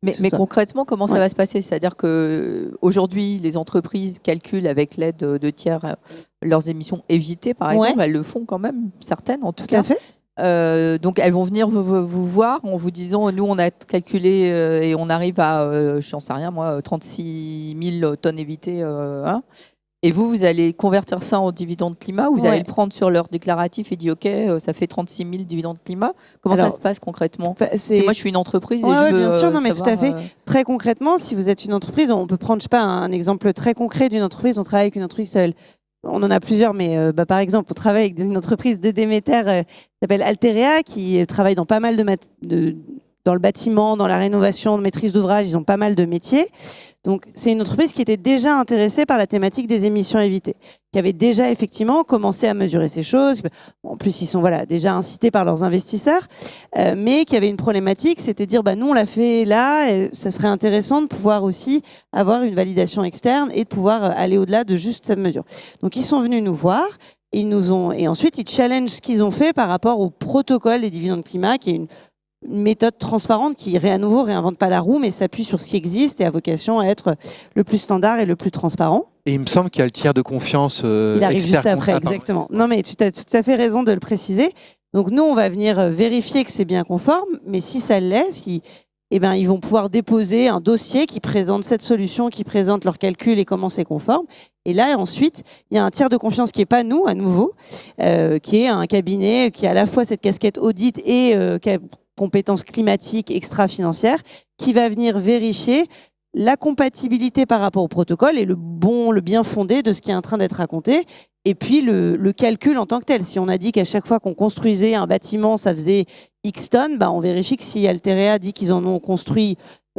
Mais concrètement, comment ça va se passer? C'est-à-dire qu'aujourd'hui, les entreprises calculent avec l'aide de tiers leurs émissions évitées, par exemple. Elles le font quand même, certaines en tout cas. À fait. Donc elles vont venir vous voir en vous disant nous on a calculé et on arrive à j'en sais rien moi 36 000 tonnes évitées et vous allez convertir ça en dividende climat ou vous allez le prendre sur leur déclaratif et dire ok ça fait 36 000 dividendes climat. Comment ça se passe concrètement? Moi je suis une entreprise et je veux bien sûr, non, mais savoir, tout à fait. Très concrètement, si vous êtes une entreprise, on peut prendre un exemple très concret d'une entreprise. On travaille avec une entreprise seule. On en a plusieurs, mais par exemple, on travaille avec une entreprise de Déméter qui s'appelle Alterea, qui travaille dans pas mal dans le bâtiment, dans la rénovation, de maîtrise d'ouvrage. Ils ont pas mal de métiers. Donc, c'est une entreprise qui était déjà intéressée par la thématique des émissions évitées, qui avait déjà effectivement commencé à mesurer ces choses. En plus, ils sont déjà incités par leurs investisseurs, mais qui avait une problématique, c'était de dire nous, on l'a fait là, et ça serait intéressant de pouvoir aussi avoir une validation externe et de pouvoir aller au-delà de juste cette mesure. Donc, ils sont venus nous voir. Et ensuite, ils challengent ce qu'ils ont fait par rapport au protocole des dividendes climat, qui est une méthode transparente qui, à nouveau, réinvente pas la roue, mais s'appuie sur ce qui existe et a vocation à être le plus standard et le plus transparent. Et il me semble qu'il y a le tiers de confiance. Il arrive juste après, exactement. Non, mais tu as tout à fait raison de le préciser. Donc, nous, on va venir vérifier que c'est bien conforme, mais si ça l'est, ils vont pouvoir déposer un dossier qui présente cette solution, qui présente leurs calculs et comment c'est conforme. Et là, ensuite, il y a un tiers de confiance qui n'est pas nous, à nouveau, qui est un cabinet qui a à la fois cette casquette audit et compétences climatiques extra-financières, qui va venir vérifier la compatibilité par rapport au protocole et le bien fondé de ce qui est en train d'être raconté, et puis le calcul en tant que tel. Si on a dit qu'à chaque fois qu'on construisait un bâtiment, ça faisait X tonnes, on vérifie que si Alterea dit qu'ils en ont construit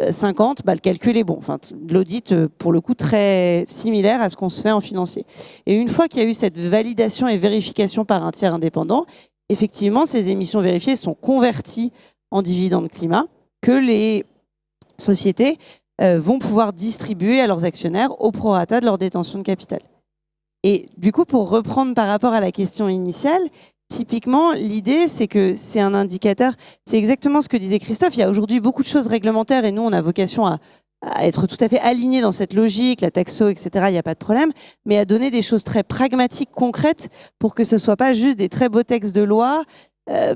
50, le calcul est bon. Enfin, l'audit, pour le coup, très similaire à ce qu'on se fait en financier. Et une fois qu'il y a eu cette validation et vérification par un tiers indépendant, effectivement, ces émissions vérifiées sont converties en dividendes climat que les sociétés vont pouvoir distribuer à leurs actionnaires au prorata de leur détention de capital. Et du coup, pour reprendre par rapport à la question initiale, typiquement, l'idée, c'est que c'est un indicateur, c'est exactement ce que disait Christophe, il y a aujourd'hui beaucoup de choses réglementaires et nous, on a vocation à être tout à fait alignés dans cette logique, la taxo, etc., il n'y a pas de problème, mais à donner des choses très pragmatiques, concrètes, pour que ce ne soit pas juste des très beaux textes de loi,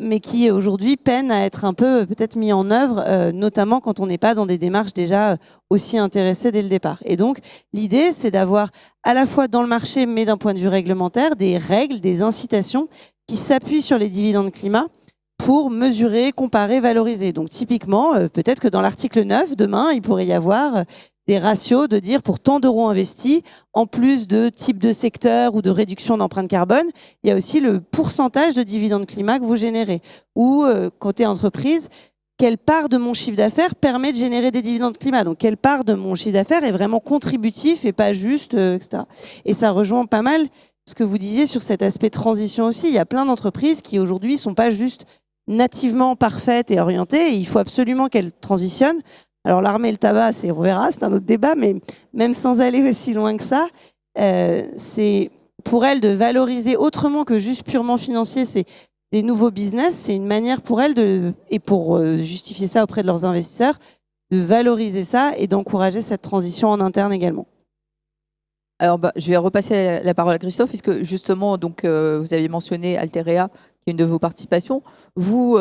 mais qui aujourd'hui peinent à être un peu peut-être mis en œuvre, notamment quand on n'est pas dans des démarches déjà aussi intéressées dès le départ. Et donc, l'idée, c'est d'avoir à la fois dans le marché, mais d'un point de vue réglementaire, des règles, des incitations qui s'appuient sur les dividendes climat pour mesurer, comparer, valoriser. Donc typiquement, peut-être que dans l'article 9, demain, il pourrait y avoir des ratios de dire pour tant d'euros investis, en plus de type de secteur ou de réduction d'empreinte carbone, il y a aussi le pourcentage de dividendes climat que vous générez. Ou côté entreprise, quelle part de mon chiffre d'affaires permet de générer des dividendes climat? Donc quelle part de mon chiffre d'affaires est vraiment contributif et pas juste, etc. Et ça rejoint pas mal ce que vous disiez sur cet aspect transition aussi. Il y a plein d'entreprises qui aujourd'hui ne sont pas juste nativement parfaite et orientée, et il faut absolument qu'elle transitionne. Alors l'armée et le tabac, on verra, c'est un autre débat, mais même sans aller aussi loin que ça, c'est pour elle de valoriser autrement que juste purement financier, c'est des nouveaux business, c'est une manière pour elle, et pour justifier ça auprès de leurs investisseurs, de valoriser ça et d'encourager cette transition en interne également. Alors, je vais repasser la parole à Christophe, puisque justement, donc, vous aviez mentionné Alterea, qui est une de vos participations. Vous,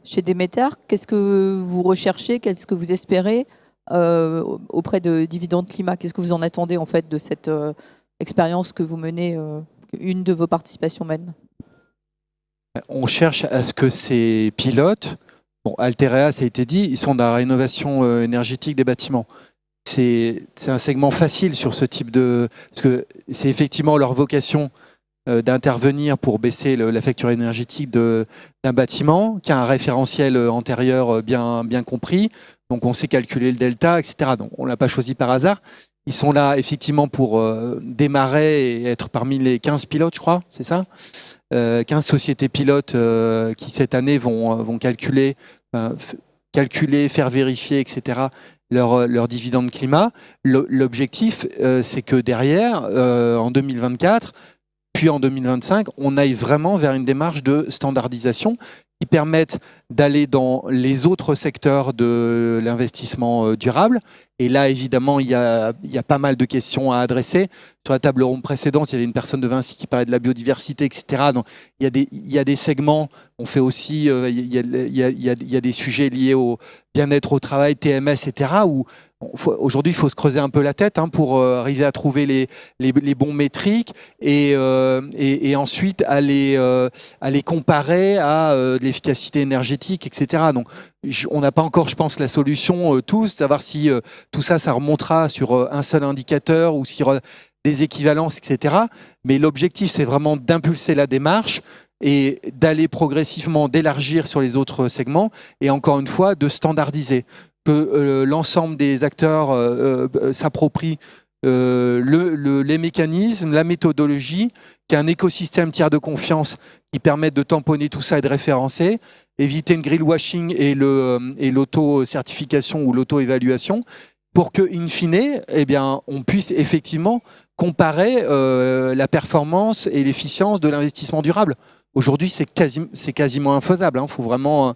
chez Déméter, qu'est-ce que vous recherchez, qu'est-ce que vous espérez auprès de Dividendes Climat? Qu'est-ce que vous en attendez en fait de cette expérience que vous menez, une de vos participations mène? On cherche à ce que ces pilotes, Alterea, ça a été dit, ils sont dans la rénovation énergétique des bâtiments. C'est un segment facile sur ce type de... Parce que c'est effectivement leur vocation d'intervenir pour baisser la facture énergétique d'un bâtiment, qui a un référentiel antérieur bien compris. Donc on sait calculer le delta, etc. Donc on ne l'a pas choisi par hasard. Ils sont là effectivement pour démarrer et être parmi les 15 pilotes, je crois, c'est ça 15 sociétés pilotes qui cette année vont calculer, faire vérifier, etc. leur dividende climat. L'objectif, c'est que derrière, en 2024, puis en 2025, on aille vraiment vers une démarche de standardisation qui permette d'aller dans les autres secteurs de l'investissement durable. Et là, évidemment, il y a pas mal de questions à adresser. Sur la table ronde précédente, il y avait une personne de Vinci qui parlait de la biodiversité, etc. Donc, il y a des segments. On fait aussi, il y a des sujets liés au bien-être au travail, TMS, etc. Où aujourd'hui, il faut se creuser un peu la tête pour arriver à trouver les bons métriques et ensuite à les comparer à l'efficacité énergétique, etc. Donc, on n'a pas encore, je pense, la solution tous, savoir si tout ça, ça remontera sur un seul indicateur ou sur des équivalences, etc. Mais l'objectif, c'est vraiment d'impulser la démarche et d'aller progressivement, d'élargir sur les autres segments et encore une fois, de standardiser. Que l'ensemble des acteurs s'approprient les mécanismes, la méthodologie, qu'il y a un écosystème tiers de confiance qui permette de tamponner tout ça et de référencer, éviter le greenwashing et l'auto-certification ou l'auto-évaluation, pour que, in fine, on puisse effectivement comparer la performance et l'efficience de l'investissement durable. Aujourd'hui, c'est quasiment infaisable. Il faut vraiment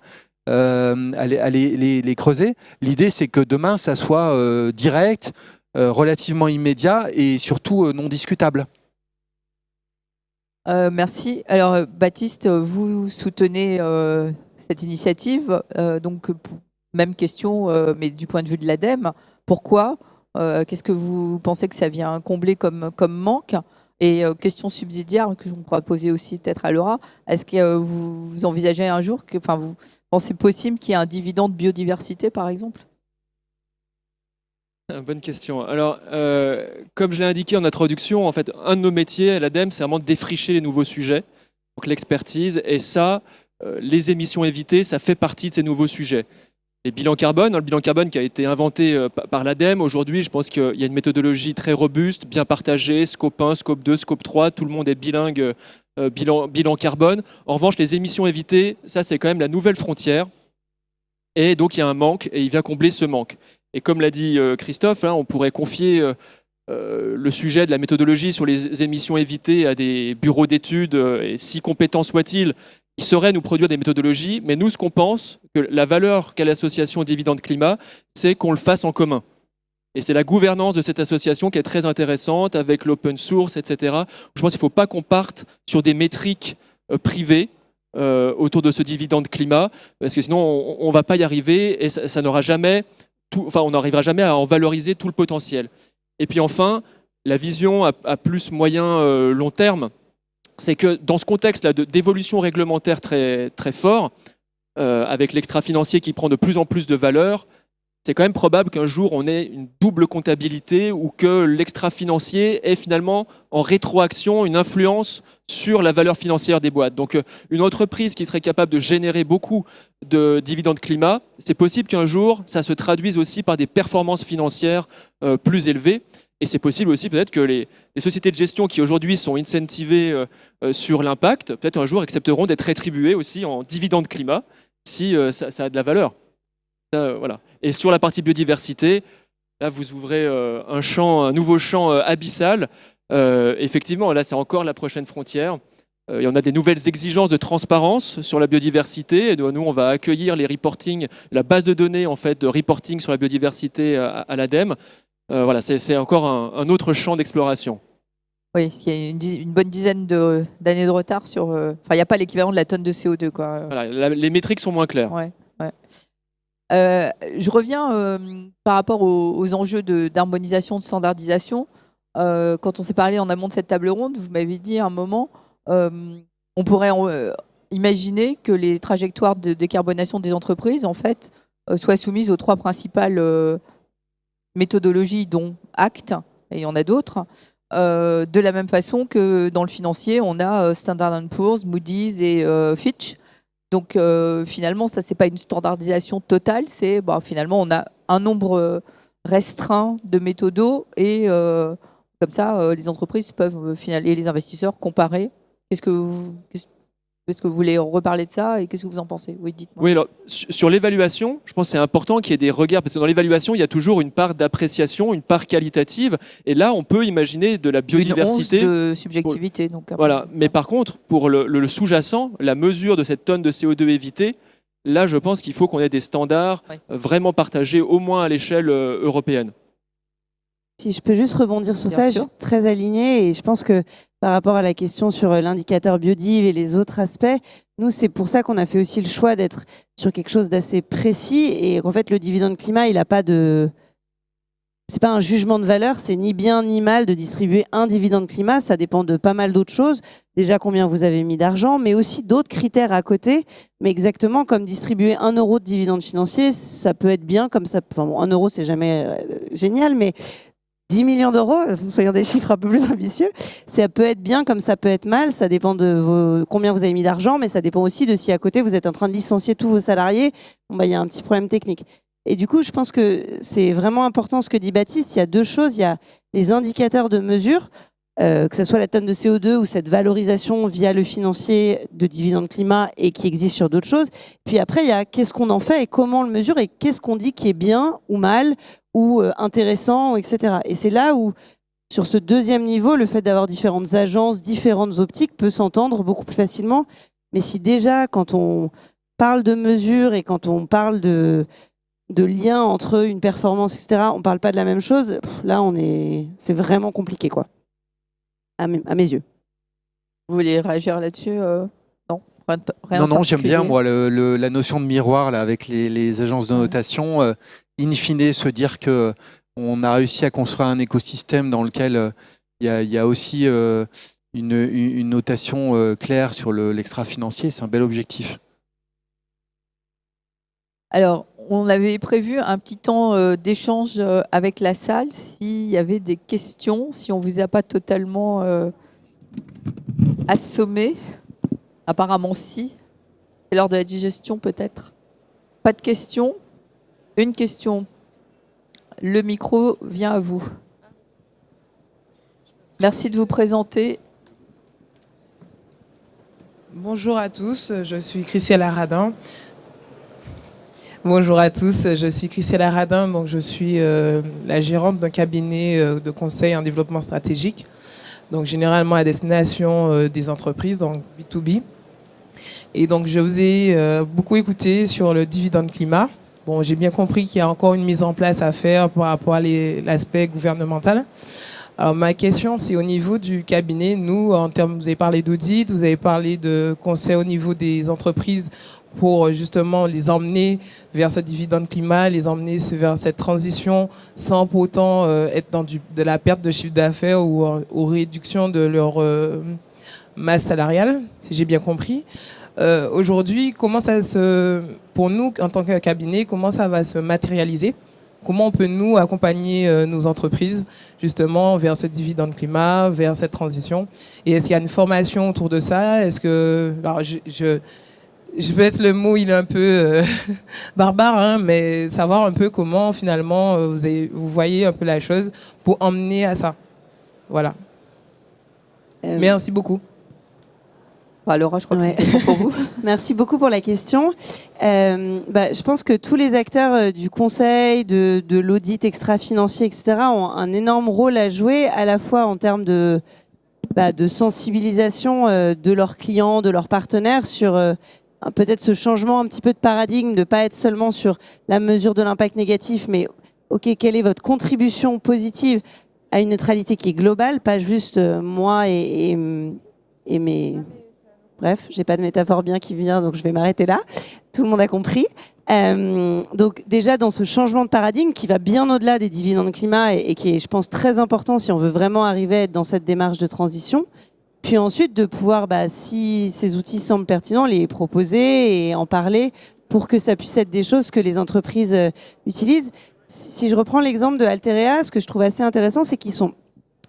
aller les creuser. L'idée, c'est que demain, ça soit direct, relativement immédiat et surtout non discutable. Merci. Alors, Baptiste, vous soutenez cette initiative. Donc, même question, mais du point de vue de l'ADEME. Pourquoi Qu'est-ce que vous pensez que ça vient combler comme manque? Et question subsidiaire que je pourrais poser aussi peut-être à Laura. Est-ce que vous envisagez un jour vous pensez possible qu'il y ait un dividende biodiversité, par exemple? Bonne question. Alors, comme je l'ai indiqué en introduction, en fait, un de nos métiers à l'ADEME, c'est vraiment de défricher les nouveaux sujets, donc l'expertise. Et ça, les émissions évitées, ça fait partie de ces nouveaux sujets. Les bilans carbone, le bilan carbone qui a été inventé par l'ADEME, aujourd'hui, je pense qu'il y a une méthodologie très robuste, bien partagée, scope 1, scope 2, scope 3, tout le monde est bilingue, bilan carbone. En revanche, les émissions évitées, ça, c'est quand même la nouvelle frontière. Et donc, il y a un manque et il vient combler ce manque. Et comme l'a dit Christophe, on pourrait confier le sujet de la méthodologie sur les émissions évitées à des bureaux d'études, et si compétents soient-ils, ils sauraient nous produire des méthodologies. Mais nous, ce qu'on pense, que la valeur qu'a l'association Dividende Climat, c'est qu'on le fasse en commun. Et c'est la gouvernance de cette association qui est très intéressante, avec l'open source, etc. Je pense qu'il ne faut pas qu'on parte sur des métriques privées autour de ce dividende climat, parce que sinon, on ne va pas y arriver et ça n'aura jamais... on n'arrivera jamais à en valoriser tout le potentiel. Et puis enfin, la vision à plus moyen long terme, c'est que dans ce contexte-là d'évolution réglementaire très, très fort, avec l'extra-financier qui prend de plus en plus de valeur, c'est quand même probable qu'un jour on ait une double comptabilité ou que l'extra-financier ait finalement en rétroaction une influence sur la valeur financière des boîtes. Donc une entreprise qui serait capable de générer beaucoup de dividendes climat, c'est possible qu'un jour ça se traduise aussi par des performances financières plus élevées. Et c'est possible aussi peut-être que les sociétés de gestion qui aujourd'hui sont incentivées sur l'impact, peut-être un jour accepteront d'être rétribuées aussi en dividendes climat si ça a de la valeur. Voilà. Et sur la partie biodiversité, là vous ouvrez un nouveau champ abyssal. Effectivement, là c'est encore la prochaine frontière. Et on a des nouvelles exigences de transparence sur la biodiversité. Et nous, on va accueillir les reporting, la base de données en fait de reporting sur la biodiversité à l'ADEME. Voilà, c'est encore un autre champ d'exploration. Oui, il y a une bonne dizaine d'années de retard sur. Il n'y a pas l'équivalent de la tonne de CO2, quoi. Voilà, les métriques sont moins claires. Ouais. Je reviens par rapport aux enjeux d'harmonisation, de standardisation. Quand on s'est parlé en amont de cette table ronde, vous m'avez dit à un moment, on pourrait imaginer que les trajectoires de décarbonation des entreprises, en fait, soient soumises aux trois principales méthodologies, dont ACT, et il y en a d'autres. De la même façon que dans le financier, on a Standard & Poor's, Moody's et Fitch. Donc finalement, ça, c'est pas une standardisation totale, c'est finalement, on a un nombre restreint de méthodos et comme ça, les entreprises peuvent et les investisseurs comparer. Est-ce que vous voulez reparler de ça et qu'est-ce que vous en pensez? Oui, dites-moi. Oui, alors sur l'évaluation, je pense que c'est important qu'il y ait des regards, parce que dans l'évaluation, il y a toujours une part d'appréciation, une part qualitative, et là, on peut imaginer de la biodiversité. Une once de subjectivité. Donc, voilà, mais par contre, pour le sous-jacent, la mesure de cette tonne de CO2 évitée, là, je pense qu'il faut qu'on ait des standards vraiment partagés, au moins à l'échelle européenne. Si je peux juste rebondir sur Bien ça, sûr. je suis très alignée et je pense que par rapport à la question sur l'indicateur biodiv et les autres aspects, nous, c'est pour ça qu'on a fait aussi le choix d'être sur quelque chose d'assez précis et qu'en fait, le dividende climat, il n'a pas de... C'est pas un jugement de valeur, c'est ni bien ni mal de distribuer un dividende climat, ça dépend de pas mal d'autres choses. Déjà, combien vous avez mis d'argent, mais aussi d'autres critères à côté. Mais exactement comme distribuer 1 euro de dividende financier, ça peut être bien, comme ça... Enfin, bon, 1 euro, c'est jamais génial, mais 10 millions d'euros, soyons des chiffres un peu plus ambitieux, ça peut être bien comme ça peut être mal, ça dépend de combien vous avez mis d'argent, mais ça dépend aussi de si à côté vous êtes en train de licencier tous vos salariés, il y a un petit problème technique. Et du coup, je pense que c'est vraiment important ce que dit Baptiste, il y a deux choses, il y a les indicateurs de mesure, que ce soit la tonne de CO2 ou cette valorisation via le financier de dividende climat et qui existe sur d'autres choses. Puis après, il y a qu'est-ce qu'on en fait et comment on le mesure et qu'est-ce qu'on dit qui est bien ou mal ou intéressant, etc. Et c'est là où, sur ce deuxième niveau, le fait d'avoir différentes agences, différentes optiques peut s'entendre beaucoup plus facilement. Mais si déjà, quand on parle de mesures et quand on parle de lien entre une performance, etc., on ne parle pas de la même chose, là, c'est vraiment compliqué, quoi. À mes yeux. Vous voulez réagir là-dessus? Non, rien Non, j'aime bien, particulier. moi, la notion de miroir là, avec les agences de notation. In fine, se dire qu'on a réussi à construire un écosystème dans lequel il y a aussi une notation claire sur l'extra-financier, c'est un bel objectif. Alors, on avait prévu un petit temps d'échange avec la salle s'il y avait des questions, si on ne vous a pas totalement assommé. Apparemment, si. C'est l'heure de la digestion, peut-être. Pas de questions? Une question. Le micro vient à vous. Merci de vous présenter. Bonjour à tous, je suis Christiela Radin. Bonjour à tous, je suis Christiela Radin, donc je suis la gérante d'un cabinet de conseil en développement stratégique, donc généralement à destination des entreprises, donc B2B. Et donc je vous ai beaucoup écouté sur le dividende climat. Bon, j'ai bien compris qu'il y a encore une mise en place à faire par rapport à l'aspect gouvernemental. Alors ma question, c'est au niveau du cabinet. Nous, en termes, vous avez parlé d'audit, vous avez parlé de conseil au niveau des entreprises pour justement les emmener vers ce dividende climat, les emmener vers cette transition sans pour autant être dans de la perte de chiffre d'affaires ou réduction de leur masse salariale, si j'ai bien compris. Aujourd'hui, pour nous, en tant que cabinet, comment ça va se matérialiser? Comment on peut, nous, accompagner nos entreprises, justement, vers ce dividende climat, vers cette transition? Et est-ce qu'il y a une formation autour de ça? Est-ce que... Alors, je peux être le mot, il est un peu barbare, hein, mais savoir un peu comment, finalement, vous voyez un peu la chose pour emmener à ça. Voilà. Merci beaucoup. Laura, je crois que c'est une question pour vous. Merci beaucoup pour la question. Je pense que tous les acteurs du conseil, de l'audit extra-financier, etc., ont un énorme rôle à jouer, à la fois en termes de sensibilisation de leurs clients, de leurs partenaires sur peut-être ce changement un petit peu de paradigme, de ne pas être seulement sur la mesure de l'impact négatif, mais quelle est votre contribution positive à une neutralité qui est globale, pas juste moi et mes... Bref, j'ai pas de métaphore bien qui vient, donc je vais m'arrêter là. Tout le monde a compris. Donc déjà, dans ce changement de paradigme qui va bien au-delà des dividendes climat et qui est, je pense, très important si on veut vraiment arriver à être dans cette démarche de transition. Puis ensuite, de pouvoir, si ces outils semblent pertinents, les proposer et en parler pour que ça puisse être des choses que les entreprises utilisent. Si je reprends l'exemple de Alterea, ce que je trouve assez intéressant, c'est qu'ils sont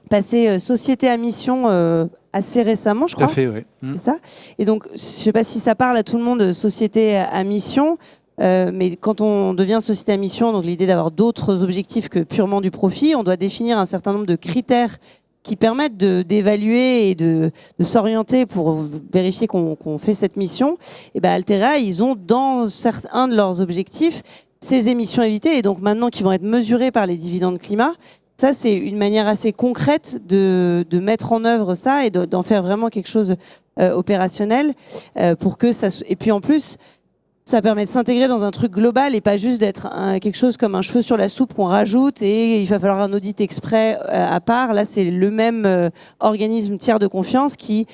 passés société à mission assez récemment, je Tout à crois. fait, oui. C'est ça. Et donc, je ne sais pas si ça parle à tout le monde, société à mission. Mais quand on devient société à mission, donc l'idée d'avoir d'autres objectifs que purement du profit, on doit définir un certain nombre de critères qui permettent d'évaluer et de s'orienter pour vérifier qu'on fait cette mission. Et ben Altera, ils ont dans un de leurs objectifs ces émissions évitées, et donc maintenant qui vont être mesurées par les dividendes climat. Ça, c'est une manière assez concrète de mettre en œuvre ça et d'en faire vraiment quelque chose opérationnel pour que ça. Et puis en plus, ça permet de s'intégrer dans un truc global et pas juste d'être quelque chose comme un cheveu sur la soupe qu'on rajoute et il va falloir un audit exprès à part. Là, c'est le même organisme tiers de confiance qui,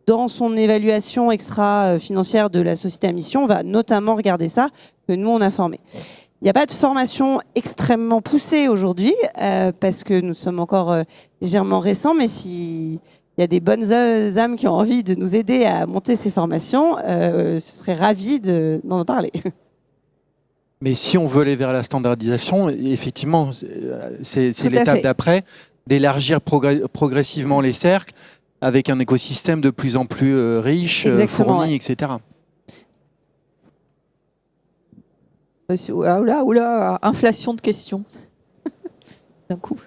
dans son évaluation extra-financière de la société à mission, va notamment regarder ça, que nous, on a formé. Il n'y a pas de formation extrêmement poussée aujourd'hui parce que nous sommes encore légèrement récents, mais si... il y a des bonnes âmes qui ont envie de nous aider à monter ces formations, ce serait ravi d'en parler. Mais si on veut aller vers la standardisation, effectivement, c'est Tout à l'étape fait. d'après, d'élargir progressivement les cercles avec un écosystème de plus en plus riche, Exactement, fourni, ouais. etc. Oula, inflation de questions. D'un coup.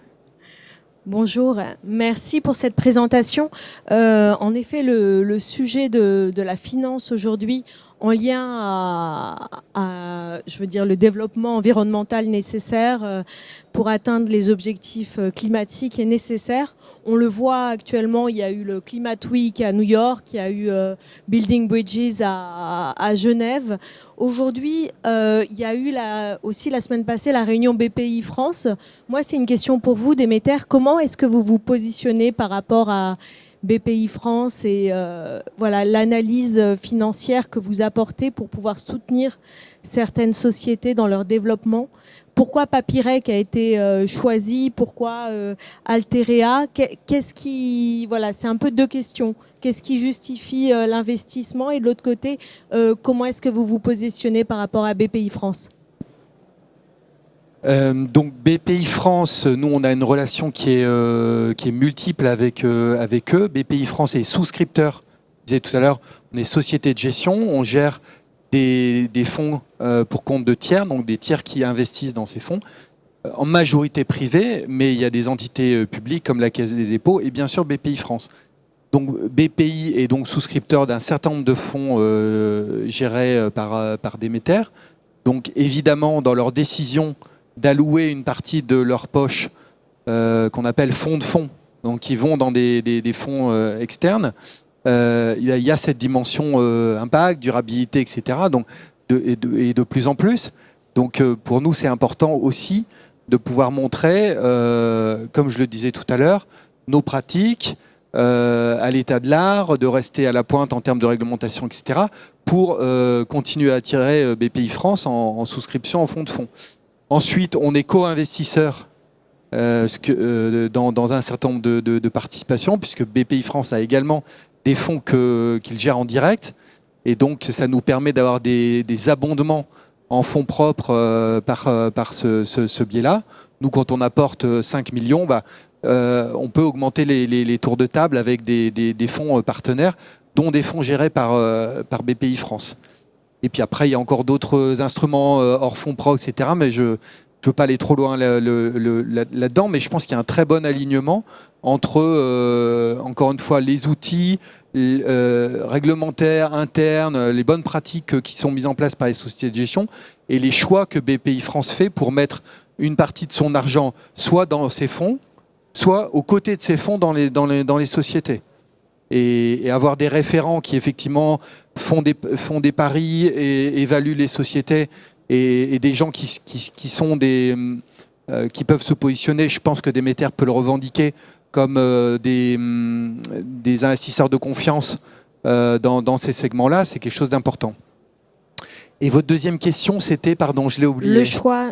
Bonjour, merci pour cette présentation. En effet, le sujet de la finance aujourd'hui en lien à, je veux dire, le développement environnemental nécessaire pour atteindre les objectifs climatiques est nécessaire. On le voit actuellement, il y a eu le Climate Week à New York, il y a eu Building Bridges à Genève. Aujourd'hui, il y a eu aussi la semaine passée la réunion BPI France. Moi, c'est une question pour vous, Déméter. Comment est-ce que vous vous positionnez par rapport à BPI France et voilà, l'analyse financière que vous apportez pour pouvoir soutenir certaines sociétés dans leur développement? Pourquoi Papyrec a été choisi? Pourquoi Alterea? Qu'est-ce qui, voilà, c'est un peu deux questions. Qu'est-ce qui justifie l'investissement? Et de l'autre côté, comment est-ce que vous vous positionnez par rapport à BPI France? Donc BPI France, nous on a une relation qui est multiple avec eux. BPI France est souscripteur. Je disais tout à l'heure, on est société de gestion, on gère des fonds pour compte de tiers, donc des tiers qui investissent dans ces fonds, en majorité privés, mais il y a des entités publiques comme la Caisse des dépôts et bien sûr BPI France. Donc BPI est donc souscripteur d'un certain nombre de fonds gérés par Déméter. Donc évidemment, dans leur décision d'allouer une partie de leur poche qu'on appelle fonds de fonds, donc qui vont dans des fonds externes, il y a cette dimension impact, durabilité, etc. Donc, et de plus en plus. Donc pour nous, c'est important aussi de pouvoir montrer, comme je le disais tout à l'heure, nos pratiques à l'état de l'art, de rester à la pointe en termes de réglementation, etc., pour continuer à attirer BPI France en souscription en fonds de fonds. Ensuite, on est co-investisseur dans un certain nombre de participations, puisque BPI France a également des fonds qu'il gère en direct. Et donc, ça nous permet d'avoir des abondements en fonds propres par ce biais-là. Nous, quand on apporte 5 millions, on peut augmenter les tours de table avec des fonds partenaires, dont des fonds gérés par BPI France. Et puis après, il y a encore d'autres instruments hors fonds pro, etc. Mais je ne veux pas aller trop loin là-dedans, mais je pense qu'il y a un très bon alignement entre, encore une fois, les outils réglementaires, internes, les bonnes pratiques qui sont mises en place par les sociétés de gestion et les choix que BPI France fait pour mettre une partie de son argent soit dans ses fonds, soit aux côtés de ses fonds dans les sociétés. Et avoir des référents qui effectivement font des paris et évaluent les sociétés et des gens qui peuvent se positionner, je pense que Déméter peut le revendiquer comme des investisseurs de confiance dans ces segments-là, c'est quelque chose d'important. Et votre deuxième question, c'était, pardon, je l'ai oublié. Le choix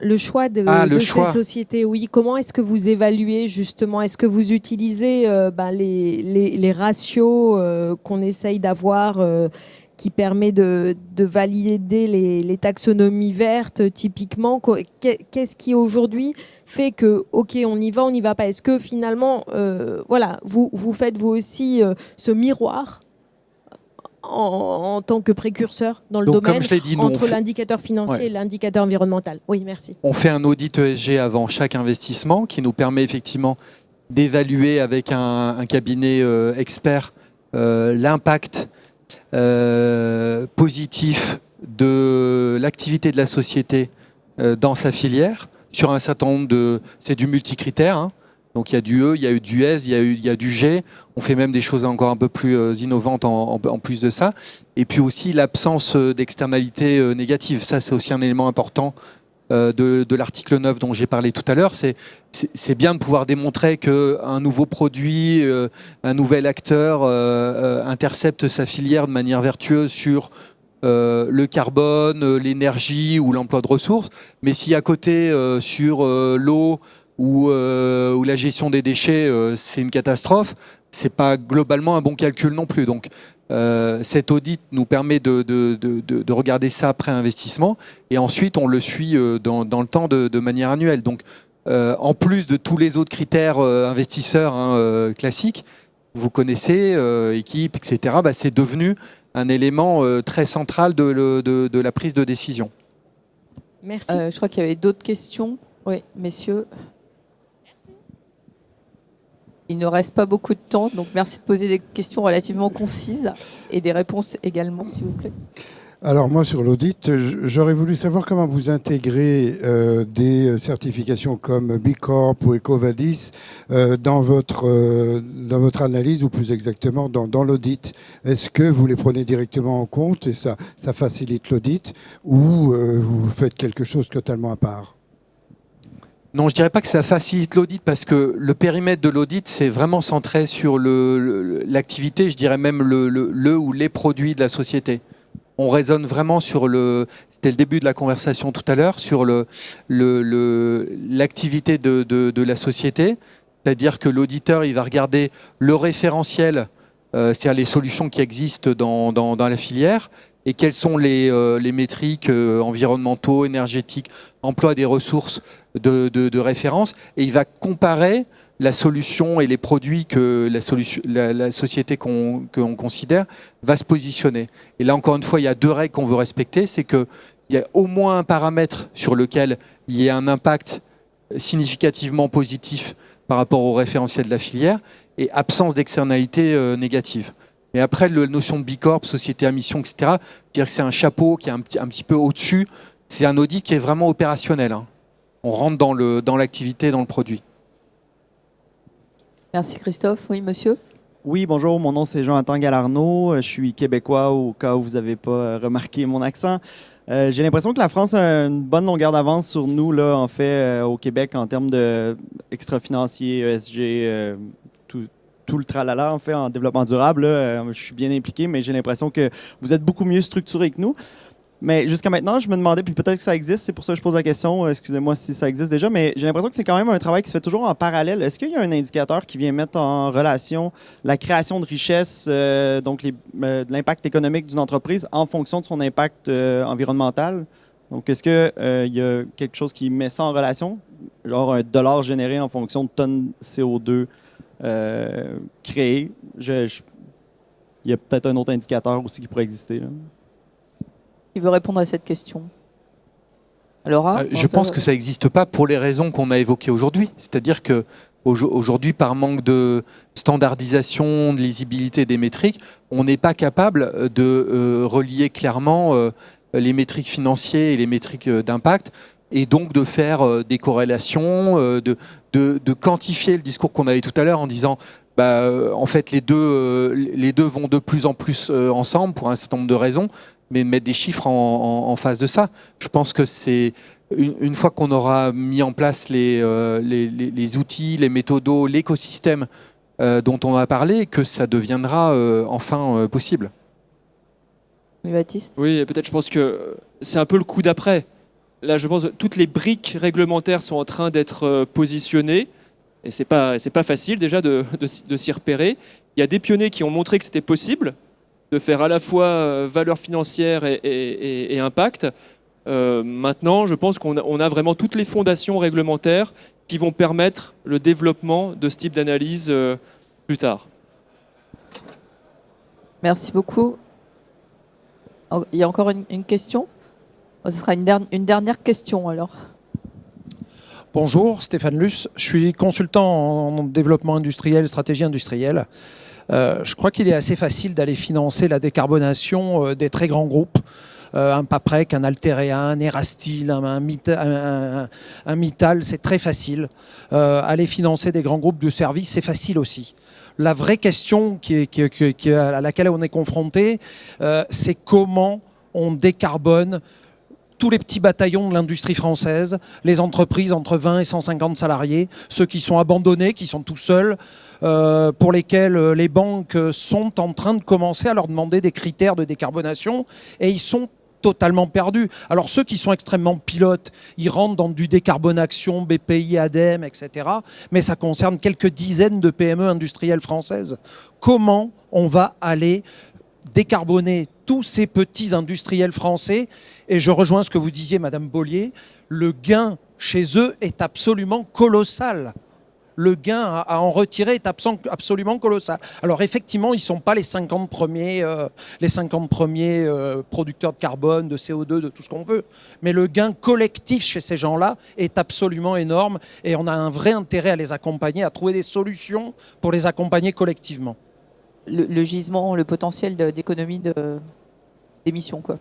de ces sociétés, oui. Comment est-ce que vous évaluez justement? Est-ce que vous utilisez les ratios qu'on essaye d'avoir qui permet de valider les taxonomies vertes typiquement. Qu'est-ce qui aujourd'hui fait que, ok, on y va pas? Est-ce que finalement, voilà, vous faites vous aussi ce miroir en tant que précurseur dans le Donc, domaine comme je l'ai dit, nous, entre l'indicateur financier Ouais. et l'indicateur environnemental? Oui, merci. On fait un audit ESG avant chaque investissement qui nous permet effectivement d'évaluer avec un cabinet expert l'impact positif de l'activité de la société dans sa filière sur un certain nombre de... C'est du multicritère, hein. Donc il y a du E, il y a eu du S, il y a du G. On fait même des choses encore un peu plus innovantes en plus de ça. Et puis aussi l'absence d'externalités négatives. Ça, c'est aussi un élément important de l'article 9 dont j'ai parlé tout à l'heure. C'est bien de pouvoir démontrer qu'un nouveau produit, un nouvel acteur intercepte sa filière de manière vertueuse sur le carbone, l'énergie ou l'emploi de ressources. Mais si à côté, sur l'eau ou la gestion des déchets, c'est une catastrophe, c'est pas globalement un bon calcul non plus. Donc cet audit nous permet de regarder ça après investissement et ensuite on le suit dans le temps de manière annuelle. Donc en plus de tous les autres critères investisseurs classiques, vous connaissez, équipe, etc., bah, c'est devenu un élément très central de la prise de décision. Merci. Je crois qu'il y avait d'autres questions. Oui, messieurs. Il ne reste pas beaucoup de temps, donc merci de poser des questions relativement concises et des réponses également, s'il vous plaît. Alors moi, sur l'audit, j'aurais voulu savoir comment vous intégrez des certifications comme B Corp ou EcoVadis dans votre analyse, ou plus exactement dans l'audit. Est-ce que vous les prenez directement en compte et ça facilite l'audit, ou vous faites quelque chose totalement à part ? Non, je dirais pas que ça facilite l'audit parce que le périmètre de l'audit, c'est vraiment centré sur l'activité, je dirais même le ou les produits de la société. On raisonne vraiment sur c'était le début de la conversation tout à l'heure, sur l'activité de la société. C'est-à-dire que l'auditeur, il va regarder le référentiel, c'est-à-dire les solutions qui existent dans la filière, et quelles sont les métriques environnementaux, énergétiques, emploi des ressources de référence, et il va comparer la solution et les produits que la société qu'on considère va se positionner. Et là, encore une fois, il y a deux règles qu'on veut respecter. C'est qu'il y a au moins un paramètre sur lequel il y a un impact significativement positif par rapport au référentiel de la filière et absence d'externalité négative. Et après, la notion de B Corp, société à mission, etc., dire que c'est un chapeau qui est un petit peu au-dessus. C'est un audit qui est vraiment opérationnel, hein. On rentre dans l'activité, dans le produit. Merci Christophe. Oui, monsieur. Oui, bonjour, mon nom c'est Jonathan Galarno, je suis québécois au cas où vous n'avez pas remarqué mon accent. J'ai l'impression que la France a une bonne longueur d'avance sur nous, là, en fait, au Québec, en termes d'extra-financier, ESG, tout le tralala, en fait, en développement durable. Là, je suis bien impliqué, mais j'ai l'impression que vous êtes beaucoup mieux structuré que nous. Mais jusqu'à maintenant, je me demandais, puis peut-être que ça existe, c'est pour ça que je pose la question, excusez-moi si ça existe déjà, mais j'ai l'impression que c'est quand même un travail qui se fait toujours en parallèle. Est-ce qu'il y a un indicateur qui vient mettre en relation la création de richesse, donc l'impact économique d'une entreprise en fonction de son impact environnemental? Donc, est-ce qu'il y a quelque chose qui met ça en relation? Genre un dollar généré en fonction de tonnes CO2 créées? Il y a peut-être un autre indicateur aussi qui pourrait exister, là. Qui veut répondre à cette question? Laura? Je pense que ça n'existe pas pour les raisons qu'on a évoquées aujourd'hui. C'est-à-dire que aujourd'hui, par manque de standardisation, de lisibilité des métriques, on n'est pas capable de relier clairement les métriques financières et les métriques d'impact, et donc de faire des corrélations, de quantifier le discours qu'on avait tout à l'heure en disant en fait les deux vont de plus en plus ensemble pour un certain nombre de raisons, mais mettre des chiffres en face de ça. Je pense que c'est une fois qu'on aura mis en place les outils, les méthodos, l'écosystème dont on a parlé, que ça deviendra enfin possible. Baptiste? Oui, peut-être je pense que c'est un peu le coup d'après. Là, je pense que toutes les briques réglementaires sont en train d'être positionnées. Et c'est pas facile déjà de s'y repérer. Il y a des pionniers qui ont montré que c'était possible. de faire à la fois valeur financière et impact. Maintenant, je pense qu'on a vraiment toutes les fondations réglementaires qui vont permettre le développement de ce type d'analyse plus tard. Merci beaucoup. Il y a encore une question? Ce sera une dernière question alors. Bonjour, Stéphane Luce. Je suis consultant en développement industriel, stratégie industrielle. Je crois qu'il est assez facile d'aller financer la décarbonation des très grands groupes. Un Paprec, un Altéréa, un Erastil, un Mittal, c'est très facile. Aller financer des grands groupes de services, c'est facile aussi. La vraie question à laquelle on est confronté, c'est comment on décarbone tous les petits bataillons de l'industrie française, les entreprises entre 20 et 150 salariés, ceux qui sont abandonnés, qui sont tout seuls, pour lesquels les banques sont en train de commencer à leur demander des critères de décarbonation, et ils sont totalement perdus. Alors ceux qui sont extrêmement pilotes, ils rentrent dans du décarbonation, BPI, ADEME, etc. Mais ça concerne quelques dizaines de PME industrielles françaises. Comment on va aller décarboner tous ces petits industriels français? Et je rejoins ce que vous disiez, Madame Bollier, le gain chez eux est absolument colossal. Le gain à en retirer est absolument colossal. Alors effectivement, ils ne sont pas les 50 premiers producteurs de carbone, de CO2, de tout ce qu'on veut. Mais le gain collectif chez ces gens-là est absolument énorme et on a un vrai intérêt à les accompagner, à trouver des solutions pour les accompagner collectivement. Le gisement, le potentiel d'économie d'émissions, quoi.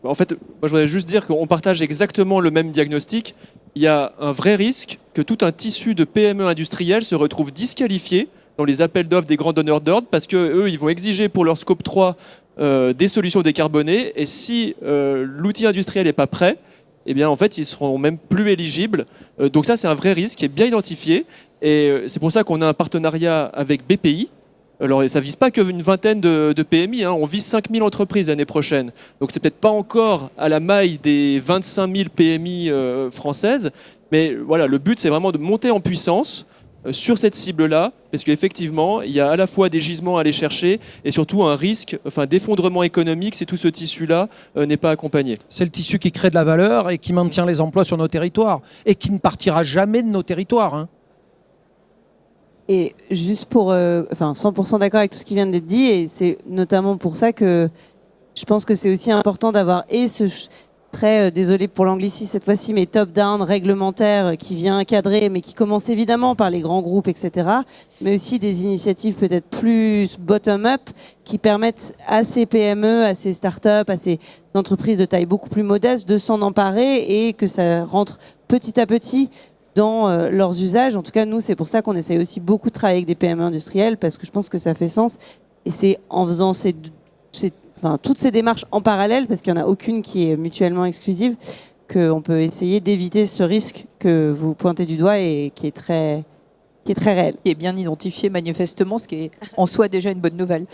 En fait, moi, je voudrais juste dire qu'on partage exactement le même diagnostic. Il y a un vrai risque que tout un tissu de PME industrielles se retrouve disqualifié dans les appels d'offres des grands donneurs d'ordre parce qu'eux, ils vont exiger pour leur scope 3 des solutions décarbonées. Et si l'outil industriel n'est pas prêt, eh bien, en fait, ils seront même plus éligibles. Donc ça, c'est un vrai risque qui est bien identifié. Et c'est pour ça qu'on a un partenariat avec BPI. Alors, ça ne vise pas qu'une vingtaine de PMI, hein. On vise 5000 entreprises l'année prochaine. Donc, c'est peut-être pas encore à la maille des 25 000 PMI françaises. Mais voilà, le but, c'est vraiment de monter en puissance sur cette cible-là, parce qu'effectivement, il y a à la fois des gisements à aller chercher et surtout un risque d'effondrement économique si tout ce tissu-là n'est pas accompagné. C'est le tissu qui crée de la valeur et qui maintient les emplois sur nos territoires et qui ne partira jamais de nos territoires, hein. Et juste pour, 100% d'accord avec tout ce qui vient d'être dit, et c'est notamment pour ça que je pense que c'est aussi important d'avoir désolé pour l'anglicisme cette fois-ci, mais top-down réglementaire qui vient cadrer, mais qui commence évidemment par les grands groupes, etc. Mais aussi des initiatives peut-être plus bottom-up qui permettent à ces PME, à ces startups, à ces entreprises de taille beaucoup plus modeste de s'en emparer et que ça rentre petit à petit dans leurs usages. En tout cas, nous, c'est pour ça qu'on essaye aussi beaucoup de travailler avec des PME industrielles, parce que je pense que ça fait sens. Et c'est en faisant toutes ces démarches en parallèle, parce qu'il n'y en a aucune qui est mutuellement exclusive, qu'on peut essayer d'éviter ce risque que vous pointez du doigt et qui est très réel. Qui est bien identifié manifestement, ce qui est en soi déjà une bonne nouvelle.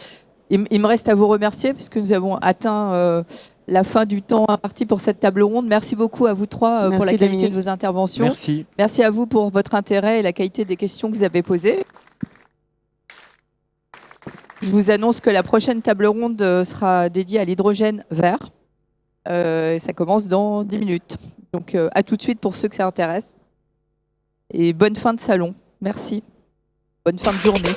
Il me reste à vous remercier, parce que nous avons atteint la fin du temps imparti pour cette table ronde. Merci beaucoup à vous trois pour la qualité Dominique. de vos interventions. Merci. Merci à vous pour votre intérêt et la qualité des questions que vous avez posées. Je vous annonce que la prochaine table ronde sera dédiée à l'hydrogène vert. Ça commence dans 10 minutes. Donc à tout de suite pour ceux que ça intéresse. Et bonne fin de salon. Merci. Bonne fin de journée.